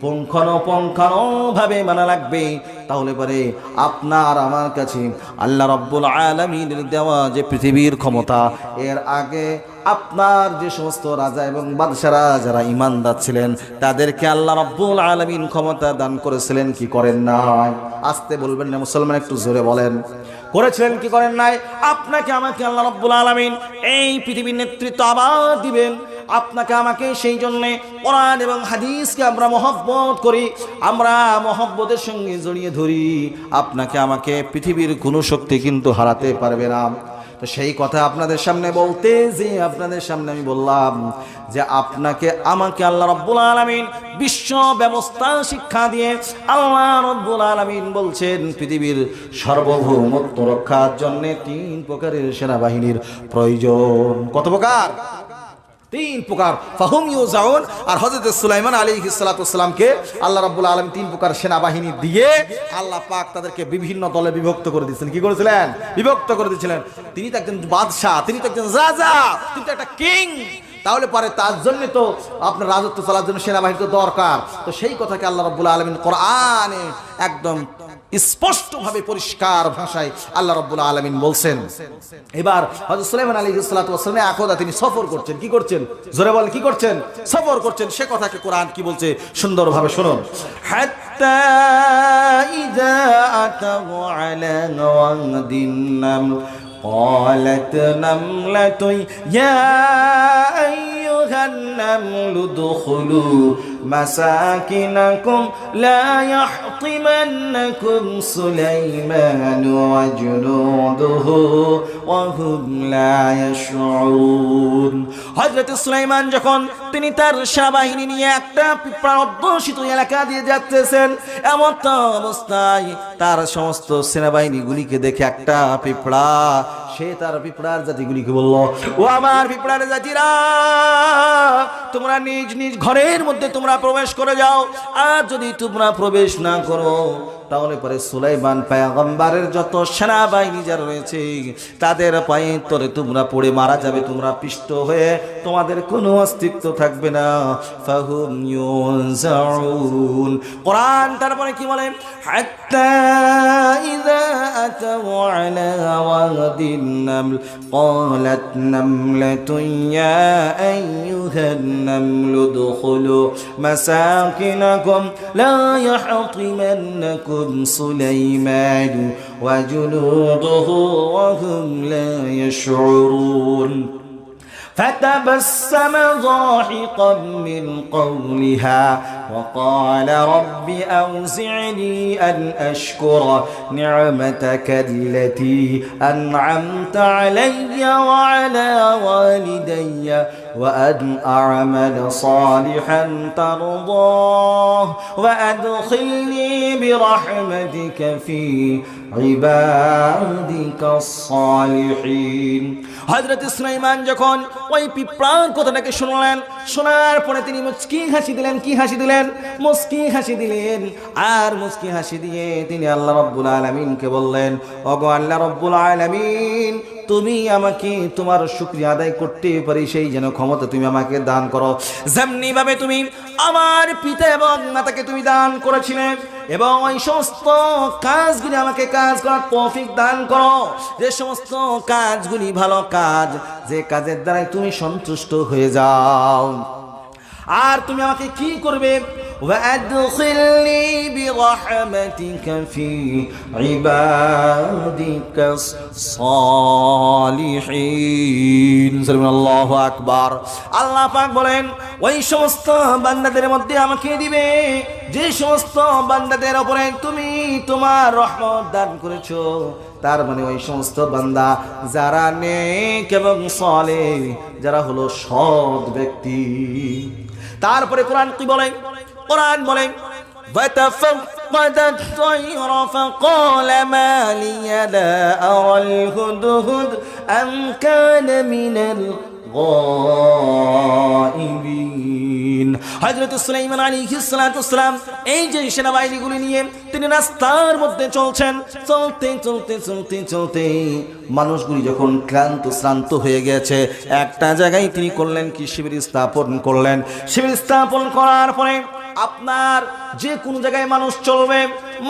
পুঙ্খানুপুঙ্খভাবে মানা লাগবে। তাহলে পরে আপনার আমার কাছে আল্লাহ রাব্বুল আলামিনের দেওয়া যে পৃথিবীর ক্ষমতা, এর আগে আপনার যে সমস্ত রাজা এবং বাদশারা যারা ঈমানদার ছিলেন, তাদেরকে আল্লাহ রাব্বুল আলামিন ক্ষমতা দান করেছিলেন কি করেন নাই? আসতে বলবেন না মুসলমান, একটু জোরে বলেন, করেছিলেন কি করেন নাই? আপনাকে আমাকে আল্লাহ রাব্বুল আলামিন এই পৃথিবীর নেতৃত্ব আবার দিবেন। আপনাকে আমাকে সেই জন্যে কোরআন এবং হাদিসকে আমরা মহব্বত করি, আমরা মহব্বতের সঙ্গে জড়িয়ে ধরি। আপনাকে আমাকে পৃথিবীর কোনো শক্তি কিন্তু হারাতে পারবে না। তো সেই কথা আপনাদের সামনে বলতে যে আপনাদের সামনে আমি বললাম যে আপনাকে আমাকে আল্লাহ রাব্বুল আলামিন বিশ্ব ব্যবস্থা শিক্ষা দিয়ে আল্লাহ রাব্বুল আলামিন বলছেন, পৃথিবীর সার্বভৌমত্ব রক্ষার জন্য 3 প্রকারের সেনাবাহিনীর প্রয়োজন। কত প্রকার? 3 প্রকার। ফাহুম ইউজাউন। আর হযরত সুলাইমান আলাইহিস সালাতু ওয়াসসালামকে আল্লাহ রাব্বুল আলামিন 3 প্রকার সেনাবাহিনী দিয়ে আল্লাহ পাক তাদেরকে বিভিন্ন দলে বিভক্ত করে দিয়েছেন। কি করেছিলেন? বিভক্ত করে দিয়েছিলেন। তিনি তো একজন বাদশা, তিনি তো একজন রাজা, তিনি তো একটা কিং। তাহলে পরে তার জন্য তো আপনার রাজত্ব চালার জন্য সেনাবাহিনী তো দরকার। তো সেই কথাকে আল্লাহ রাব্বুল আলামিন কোরআনে একদম স্পষ্টভাবে পরিষ্কার ভাষায় আল্লাহ রাব্বুল আলামিন বলছেন। এবার হযরত সুলাইমান আলাইহিস সালাতু ওয়াসসালাম একদা তিনি সফর করছেন। কি করছেন? জোরে বলেন, কি করছেন? সফর করছেন। সে কথাকে কোরআন কি বলছে সুন্দরভাবে শুনুন। হাত্তা ইযা আতাউ আলা ওয়াদিন নাম قالت نملة يا أيها النمل ادخلوا মাসাকিনাকুম লা ইয়াহতিমান্নাকুম সুলাইমান ওয়া জুনুদুহু ওয়া হুম লা ইয়াশউরুন। হযরত সুলাইমান যখন তিনি তার সেনাবাহিনী নিয়ে একটা পিঁপড়ার অধ্যুষিত এলাকা দিয়ে যাচ্ছেন, এমন অবস্থায় তার সমস্ত সেনাবাহিনীগুলিকে দেখে একটা পিঁপড়া, সে তার পিঁপড়ার জাতিগুলিকে বলল, ও আমার পিঁপড়ার জাতিরা, তোমরা নিজ নিজ ঘরের মধ্যে তোমরা প্রবেশ করে যাও। আর যদি তোমরা প্রবেশ না করো তাহলে পরে সুলাইমান পয়গম্বরের যত সেনাবাহিনী যারা রয়েছে তাদের পায়ে তরে তোমরা পড়ে মারা যাবে, তোমরা পিষ্ট হয়ে তোমাদের কোনো অস্তিত্ব থাকবে না। ফাহুম ইউনজাউন। কোরআন তারপরে কি বলে, হাত্তা ইযা আতাউ আলা ওয়াদিন নামল ক্বালাত নামলাতুন ইয়া আইয়ুহান নামলু উদখুলু মাসাকিনাকুম লা ইয়াহতিমান্নাকুম সুলাইমান ওয়া জুনুদুহু ওয়া হুম লা ইয়াশউরুন। فتبسم ضاحكا من قولها وقال رب أوزعني أن أشكر نعمتك التي أنعمت علي وعلى والدي وأن أعمل صالحا ترضاه وأدخلني برحمتك في عبادك الصالحين। হযরত সুলাইমান যখন ওই পিঁপড়ার কথাটাকে শুনলেন, শোনার পরে তিনি মুচকি হাসি দিলেন। কি হাসি দিলেন? মুচকি হাসি দিলেন। আর মুচকি হাসি দিয়ে তিনি আল্লাহ রাব্বুল আলামিনকে বললেন, ওগো আল্লাহ রাব্বুল আলামিন, তুমি আমাকে তোমার শুকরিয়া আদায় করতে পারি সেই যেন ক্ষমতা তুমি আমাকে দান করো। যেমনি ভাবে তুমি আমার পিতা এবং মাতাকে তুমি দান করেছিলে, এবং ওই সমস্ত কাজগুলি আমাকে কাজ করার তৌফিক দান করো, যে সমস্ত কাজগুলি ভালো কাজ, যে কাজের দ্বারাই তুমি সন্তুষ্ট হয়ে যাও। আর তুমি আমাকে কি করবে? وأدخلني برحمتك في عبادك الصالحين। আল্লাহু আকবার। আল্লাহ পাক বলেন, ওই সমস্ত বান্দাদের মধ্যে আমাকে দিবে যে সমস্ত বান্দাদের উপরে তুমি তোমার রহমত দান করেছো। তার মানে ওই সমস্ত বান্দা যারা নেক এবং সালেহ, যারা হলো সৎ ব্যক্তি। তারপরে কোরআন কি বলে? কোরআন বলে, وتفقد الطير فقال ما لي لا أرى الهدهد أم كان من الغائبين। হযরত সুলাইমান আলাইহিস সালাতু ওয়াস সালাম এই যে সেনাবাহিনীগুলি নিয়ে তিনি রাস্তার মধ্যে চলছেন, চলতে চলতে চলতে চলতে মানুষগুলি যখন ক্লান্ত শ্রান্ত হয়ে গেছে, একটা জায়গায় তিনি করলেন কি, শিবির স্থাপন করলেন। শিবির স্থাপন করার পরে আপনার যে কোনো জায়গায় মানুষ চলবে,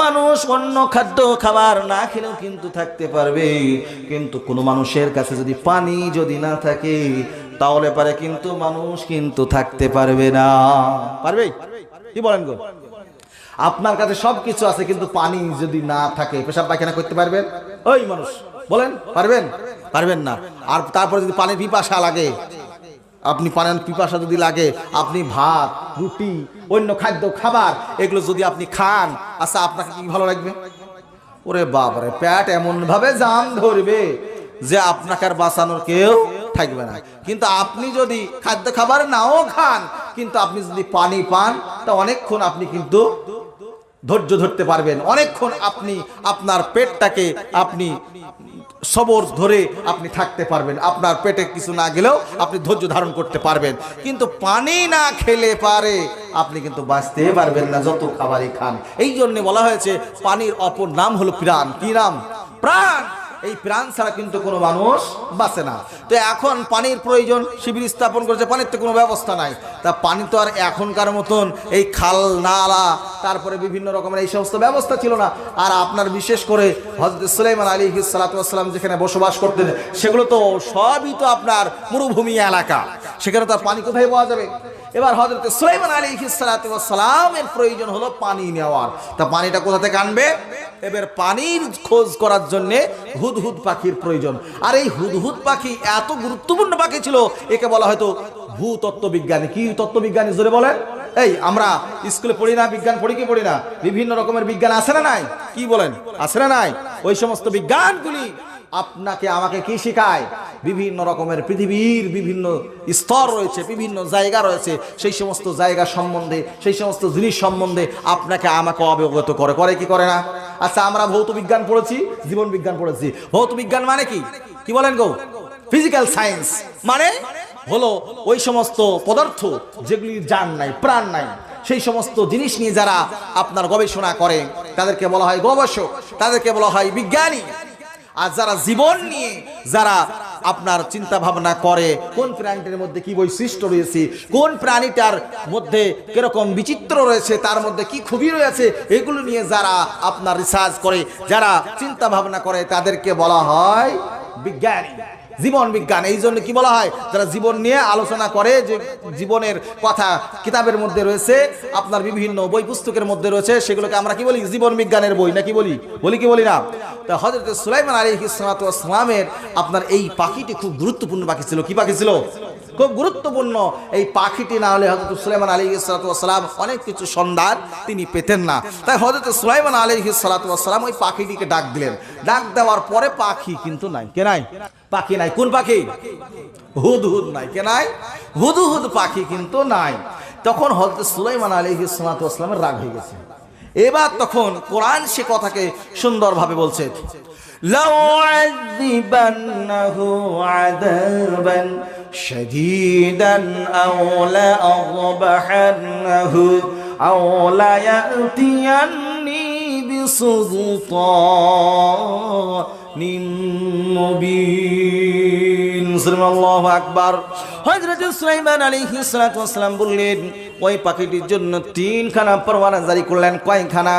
মানুষ অন্য খাদ্য খাবার না খেলেও কিন্তু থাকতে পারবে, কিন্তু কোনো মানুষের কাছে যদি পানি যদি না থাকে তাহলে পারে কিন্তু মানুষ কিন্তু থাকতে পারবে না। পারবে? কি বলেন গো? আপনার কাছে সবকিছু আছে কিন্তু পানি যদি না থাকে পেশাব পায়খানা করতে পারবেন? ওই মানুষ বলেন, পারবেন? পারবেন না। আর তারপরে যদি পানির পিপাসা লাগে, আপনি পানির পিপাসা যদি লাগে, আপনি ভাত রুটি অন্য খাদ্য খাবার এগুলো যদি আপনি খান, আচ্ছা আপনাকে কি ভালো লাগবে? ওরে বাবারে, পেট এমন ভাবে জাম ধরবে যে আপনাকে আর বাঁচানোর কেউ থাকবে না। কিন্তু আপনি যদি খাদ্য খাবার নাও খান, কিন্তু আপনি যদি পানি পান, তা অনেকক্ষণ আপনি কিন্তু ধৈর্য ধরতে পারবেন, অনেকক্ষণ আপনি আপনার পেটটাকে আপনি সবর ধরে আপনি থাকতে পারবেন, আপনার পেটে কিছু না গেলেও আপনি ধৈর্য ধারণ করতে পারবেন। কিন্তু পানি না খেলে পারে আপনি কিন্তু বাঁচতে পারবেন না যত খাবারই খান। এই জন্য বলা হয়েছে পানির অপর নাম হলো প্রাণ। কি নাম? প্রাণ। এই প্রাণ ছাড়া কিন্তু কোনো মানুষ বাঁচে না। তো এখন পানির প্রয়োজন, শিবির স্থাপন করেছে, পানির তো কোনো ব্যবস্থা নাই। তা পানি তো আর এখনকার মতন এই খাল নালা তারপরে বিভিন্ন রকমের এই সমস্ত ব্যবস্থা ছিল না। আর আপনার বিশেষ করে হযরত সুলাইমান আলাইহিস সালাতু ওয়াস সালাম যেখানে বসবাস করতেন সেগুলো তো সবই তো আপনার মরুভূমি এলাকা, সেখানে তো আর পানি কোথায় পাওয়া যাবে? এবার হযরত সুলাইমান আলাইহিস সালাতু ওয়াস সালামের প্রয়োজন হলো পানি নেওয়ার। তা পানিটা কোথা থেকে আনবে? এবার পানির খোঁজ করার জন্য হুদহুদ পাখির প্রয়োজন। আর এই হুদহুদ পাখি এত গুরুত্বপূর্ণ পাখি ছিল, একে বলা হয়তো ভূতত্ত্ববিজ্ঞানী। কি তত্ত্ববিজ্ঞানী জোরে বলেন? এই আমরা স্কুলে পড়ি না, বিজ্ঞান পড়ি কি পড়ি না? বিভিন্ন রকমের বিজ্ঞান আছে না নাই? কি বলেন, আছে না নাই? ওই সমস্ত বিজ্ঞানগুলি আপনাকে আমাকে কি শেখায়? বিভিন্ন রকমের পৃথিবীর বিভিন্ন স্তর রয়েছে, বিভিন্ন জায়গা রয়েছে, সেই সমস্ত জায়গা সম্বন্ধে, সেই সমস্ত জিনিস সম্বন্ধে আপনাকে আমাকে অবগত করে, করে কি করে না? আচ্ছা, আমরা ভৌত বিজ্ঞান পড়েছি, জীবন বিজ্ঞান পড়েছি। ভৌত বিজ্ঞান মানে কি, কি বলেন গো? ফিজিক্যাল সায়েন্স মানে হলো ওই সমস্ত পদার্থ যেগুলি জান নাই, প্রাণ নাই, সেই সমস্ত জিনিস নিয়ে যারা আপনার গবেষণা করে তাদেরকে বলা হয় গবেষক, তাদেরকে বলা হয় বিজ্ঞানী। আর যারা জীবন নিয়ে যারা আপনার চিন্তা ভাবনা করে, কোন প্রাণীটার মধ্যে কি বৈশিষ্ট্য রয়েছে, কোন প্রাণীটার মধ্যে কিরকম বিচিত্র রয়েছে, তার মধ্যে কি খুবই রয়েছে, এগুলো নিয়ে যারা আপনার রিসার্চ করে, যারা চিন্তা ভাবনা করে, তাদেরকে বলা হয় বিজ্ঞানী, জীবন বিজ্ঞান। এই জন্য কি বলা হয়, যারা জীবন নিয়ে আলোচনা করে, যে জীবনের কথা কিতাবের মধ্যে রয়েছে, আপনার বিভিন্ন বই পুস্তকের মধ্যে রয়েছে, সেগুলোকে আমরা কি বলি? জীবন বিজ্ঞানের বই, নাকি বলি? বলি কি বলি না? তা হযরত সুলাইমান আলাইহিস সালাতু ওয়াস সালামের আপনার এই পাখিটি খুব গুরুত্বপূর্ণ পাখি ছিল। কি পাখি ছিল? খুব গুরুত্বপূর্ণ। এই পাখিটি না হলে হযরত সুলাইমান আলাইহিস সালাতু ওয়াস সালাম অনেক কিছু সন্ধান তিনি পেতেন না। তাই হযরত সুলাইমান আলাইহিস সালাতু ওয়াস সালাম ওই পাখিটিকে ডাক দিলেন। ডাক দেওয়ার পরে পাখি কিন্তু নাই। কে নাই? পাখি নাই। কোন পাখি? হুদহুদ নাই। কে নাই? হুদহুদ পাখি কিন্তু নাই। তখন হযরত সুলাইমান আলাইহিস সালাতু ওয়াস সালামের রাগ হয়ে গেছে। এবার তখন কোরআন সে কথাকে সুন্দরভাবে বলছে, লাউআযিবান্নাহু আযাবান শাদীদান আও লাআযবাহান্নাহু আও লায়াতিয়ান্নি বিসুলতানিন মুবিন। আল্লাহু আকবার। হযরত সুলাইমান আলাইহিস সালাতু ওয়াস সালাম বললেন, ওই পাখিটির জন্য 3খানা পরওয়ানা জারি করলেন। কয়খানা?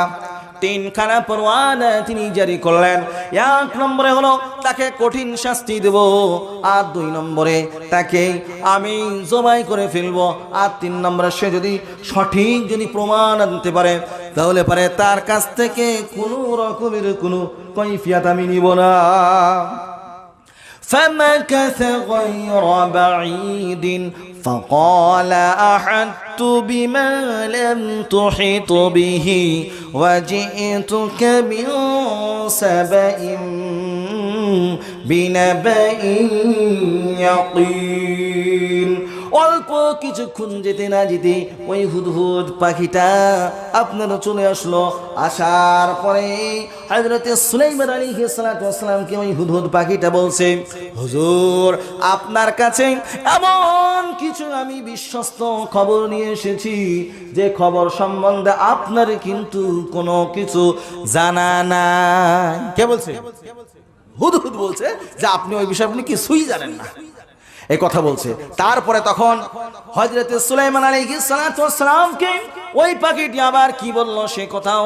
3খানা পরওয়ানা তিনি জারি করলেন। 1 নম্বরে হলো তাকে কঠিন শাস্তি দেব, আর 2 নম্বরে তাকে আমি জবাই করে ফেলবো, আর 3 নম্বরে সে যদি সঠিক যদি প্রমাণ আনতে পারে তাহলে পারে তার কাছ থেকে কোনো রকমের কোনো কৈফিয়ত আমি নিব না। فمكث غير بعيد فقال أحطت بما لم تحط به وجئتك من سبأ بنبأ يقين। অল্প কিছুক্ষণ যেতে না যেতে ওই হুদহুদ পাখিটা আপনার চলে আসলো। আসার পরে হযরত সুলাইমান আলাইহিস সালাতু ওয়াস সালামকে ওই হুদহুদ পাখিটা বলছে, হুজুর আপনার কাছে এমন কিছু আমি বিশ্বস্ত খবর নিয়ে এসেছি, যে খবর সম্বন্ধে আপনার কিন্তু কোনো কিছু জানা নাই। কে বলছে? হুদহুদ বলছে যে আপনি ওই বিষয়ে আপনি কিছুই জানেন না, এই কথা বলছে। তারপরে তখন হযরত সুলাইমান আলাইহিস সালাতু ওয়াস সালামকে ওই পাখিটি আবার কি বলল, সে কথাও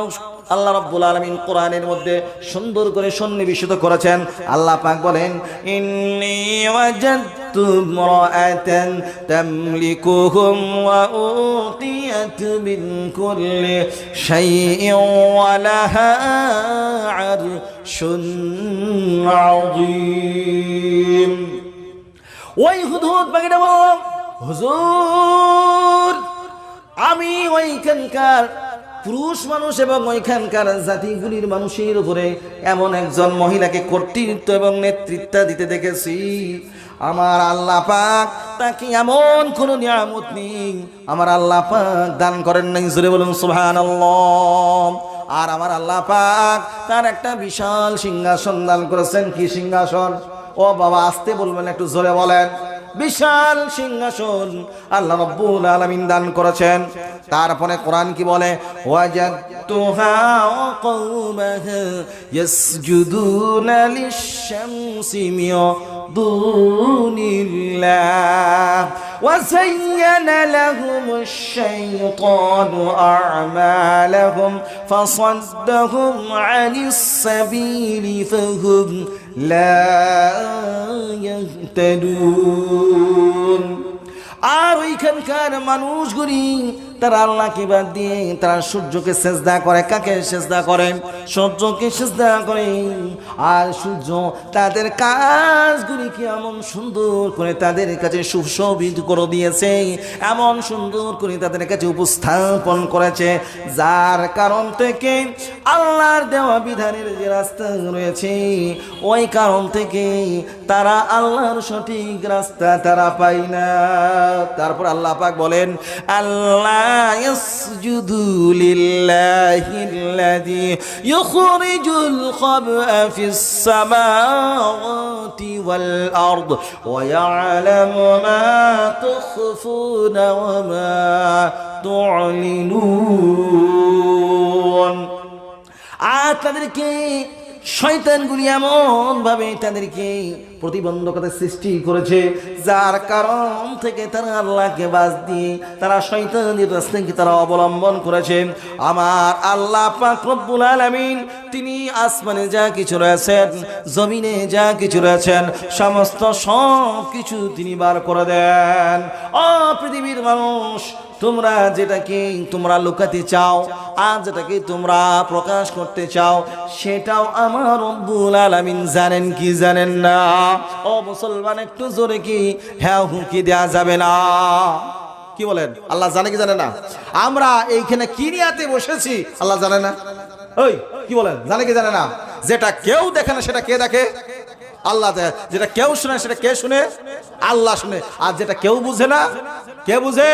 আল্লাহ রাব্বুল আলামিন কোরআনের মধ্যে সুন্দর করে সন্নিবেশিত করেছেন। আল্লাহ পাক বলেন, ইন্নী ওয়াজাদতু ইমরাআতান তামলিকুহুম ওয়া উতিয়াত মিন কুল্লি শাইইন ওয়া লাহা আরশুন আযীম। ওই হুদহুদ পাখিটা বলল, হুজুর আমি ওইখানকার পুরুষ মানুষ এবং ওইখানকার জাতিগুলির মানুষের উপরে এমন একজন মহিলাকে কর্তৃত্ব এবং নেতৃত্ব দিতে দেখেছি। আমার আল্লাহ পাক তাকে এমন কোন নিয়ামত নেই আমার আল্লাহ পাক দান করেন নাই। জোরে বলুন সুবহানাল্লাহ। আর আমার আল্লাহ পাক তার একটা বিশাল সিংহাসন দান করেছেন। কি সিংহাসন? ও বাবা আস্তে বলবেন, একটু জোরে বলেন। বিশাল সিংহাসন আল্লাহ রাব্বুল আলামিন দান করেছেন। তারপরে কোরআন কি বলে, ওয়াজাদতুহা ওয়া কওমাহা ইয়াসজুদুনা লিশ-শামসি মিন দুনিল্লাহ ওয়া যায়্যানা লাহুমুশ-শাইতানু আ'মালাহুম ফাসাদ্দাহুম আনিস-সাবিলি ফাহুম লা ইয়াহতাদুন। আর ওইখানকার মানুষগুলি তারা আল্লাহকে বাদ দিয়ে তারা সূর্যকে সেজদা করে। কাকে সেজদা করে? সূর্যকে সেজদা করে। আর সূর্য তাদের কাজগুলিকে এমন সুন্দর করে তাদের কাছে সুশোভিত করে দিয়েছে, এমন সুন্দর করে তাদের কাছে উপস্থাপন করেছে, যার কারণ থেকে আল্লাহর দেওয়া বিধানের যে রাস্তা রয়েছে ওই কারণ থেকে তারা আল্লাহর সঠিক রাস্তা তারা পায় না। তারপর আল্লাহ পাক বলেন, আল্লাহ ইয়াসজুদু লিল্লাহিল্লাযী ইউখরিজুল খাবআ ফিস সামাওয়াতি ওয়াল আরদ ওয়া ইয়ালামু মা তুখফুনা ওয়া মা তু'লিনুন। আর তাদেরকে শয়তানগুলি এমন ভাবে তাদেরকে প্রতিবন্ধকতা সৃষ্টি করেছে, যার কারণ থেকে তারা আল্লাহকে বাদ দিয়ে তারা শয়তানের রাস্তাকে তারা অবলম্বন করেছে। আমার আল্লাহ পাক রব্বুল আলামিন তিনি আসমানে যা কিছু রয়েছেন, জমিনে যা কিছু রয়েছেন, সমস্ত সব কিছু তিনি বার করে দেন। ও পৃথিবীর মানুষ, তোমরা যেটাকে তোমরা লুকাতে চাও আর যেটাকে তোমরা প্রকাশ করতে চাও সেটাও আমার রব্বুল আলামিন জানেন কি জানেন না? ও মুসলমান, একটু জোরে কি হ্যাঁ হুঁকি দেওয়া যাবে না? কি বলেন? আল্লাহ জানে কি জানে না? আমরা এইখানে কি নিয়াতে বসেছি আল্লাহ জানে না? ওই কি বলেন, জানে কি জানে না? যেটা কেউ দেখে না সেটা কে দেখে? আল্লাহ দেখে। যেটা কেউ শুনে সেটা কে শুনে? আল্লাহ শুনে। আর যেটা কেউ বুঝে না, কে বুঝে?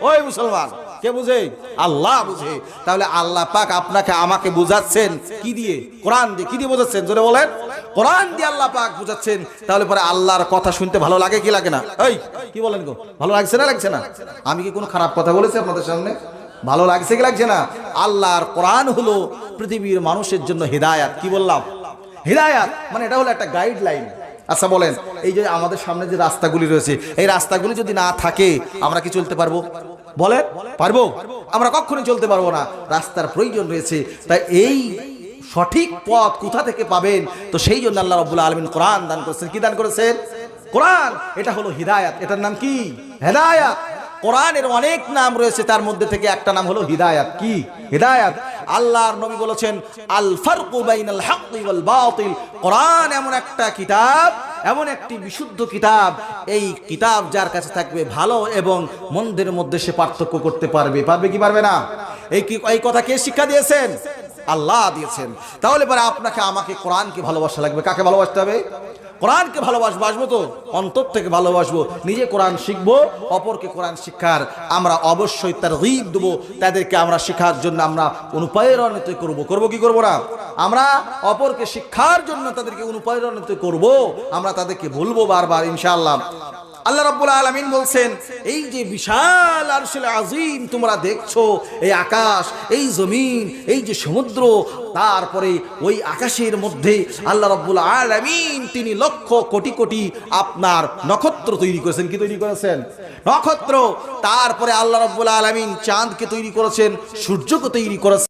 ওই মুসলমান, কে বুঝে? আল্লাহ বুঝে। তাহলে আল্লাহ পাক আপনাকে আমাকে বুঝাচ্ছেন কি দিয়ে? কোরআন দিয়ে। কি দিয়ে বোঝাচ্ছেন জোরে বলেন? কোরআন দিয়ে আল্লাহ পাক বুঝাচ্ছেন। তাহলে পরে আল্লাহর কথা শুনতে ভালো লাগে কি লাগে না? এই কি বলেন গো, ভালো লাগছে না লাগছে না? আমি কি কোনো খারাপ কথা বলেছি আপনাদের সামনে? ভালো লাগছে কি লাগছে না? আল্লাহর কোরআন হলো পৃথিবীর মানুষের জন্য হিদায়াত। কি বললাম? হিদায়াত মানে এটা হলো একটা গাইডলাইন। আচ্ছা বলেন, এই যে আমাদের সামনে যে রাস্তাগুলি রয়েছে, এই রাস্তাগুলি যদি না থাকে আমরা কি চলতে পারবো? বলেন, পারবো? আমরা কখনোই চলতে পারবো না। রাস্তার প্রয়োজন রয়েছে। তাই এই সঠিক পথ কোথা থেকে পাবেন? তো সেই জন্য আল্লাহ রাব্বুল আলামিন কোরআন দান করেছেন। কি দান করেছেন? কোরআন। এটা হলো হিদায়াত। এটার নাম কি? হিদায়াত। কোরআনের অনেক নাম রয়েছে, তার মধ্যে থেকে একটা নাম হলো হিদায়াত। কি? হিদায়াত। আল্লাহর নবী বলেছেন, আল ফারকু বাইনাল হাক্কি ওয়াল বাতিল। কোরআন এমন একটা কিতাব, এমন একটি বিশুদ্ধ কিতাব, এই কিতাব যার কাছে থাকবে ভালো এবং মন্দের মধ্যে সে পার্থক্য করতে পারবে। পারবে কি পারবে না? এই কথা কে শিক্ষা দিয়েছেন? আল্লাহ দিয়েছেন। তাহলে পরে আপনাকে আমাকে কোরআনকে ভালোবাসা লাগবে। কাকে ভালোবাসতে হবে? কোরআনকে ভালোবাসবো। আসবো তো অন্তর থেকে ভালোবাসবো। নিজে কোরআন শিখবো, অপরকে কোরআন শিক্ষার আমরা অবশ্যই তারগীব দেবো। তাদেরকে আমরা শিক্ষার জন্য আমরা অনুপ্রেরণিত করবো। করবো কি করবো না? আমরা অপরকে শিক্ষার জন্য তাদেরকে অনুপ্রেরণিত করবো। আমরা তাদেরকে বলবো বারবার ইনশাআল্লাহ। আল্লাহ রাব্বুল আলামিন বলছেন, এই যে বিশাল আরশুল আজিম তোমরা দেখছো, এই আকাশ, এই জমিন, এই যে সমুদ্র, তারপরে ওই আকাশের মধ্যে আল্লাহ রাব্বুল আলামিন তিনি লক্ষ কোটি কোটি আপনার নক্ষত্র তৈরি করেছেন। কি তৈরি করেছেন? নক্ষত্র। তারপরে আল্লাহ রাব্বুল আলামিন চাঁদকে তৈরি করেছেন, সূর্যকে তৈরি করেছেন।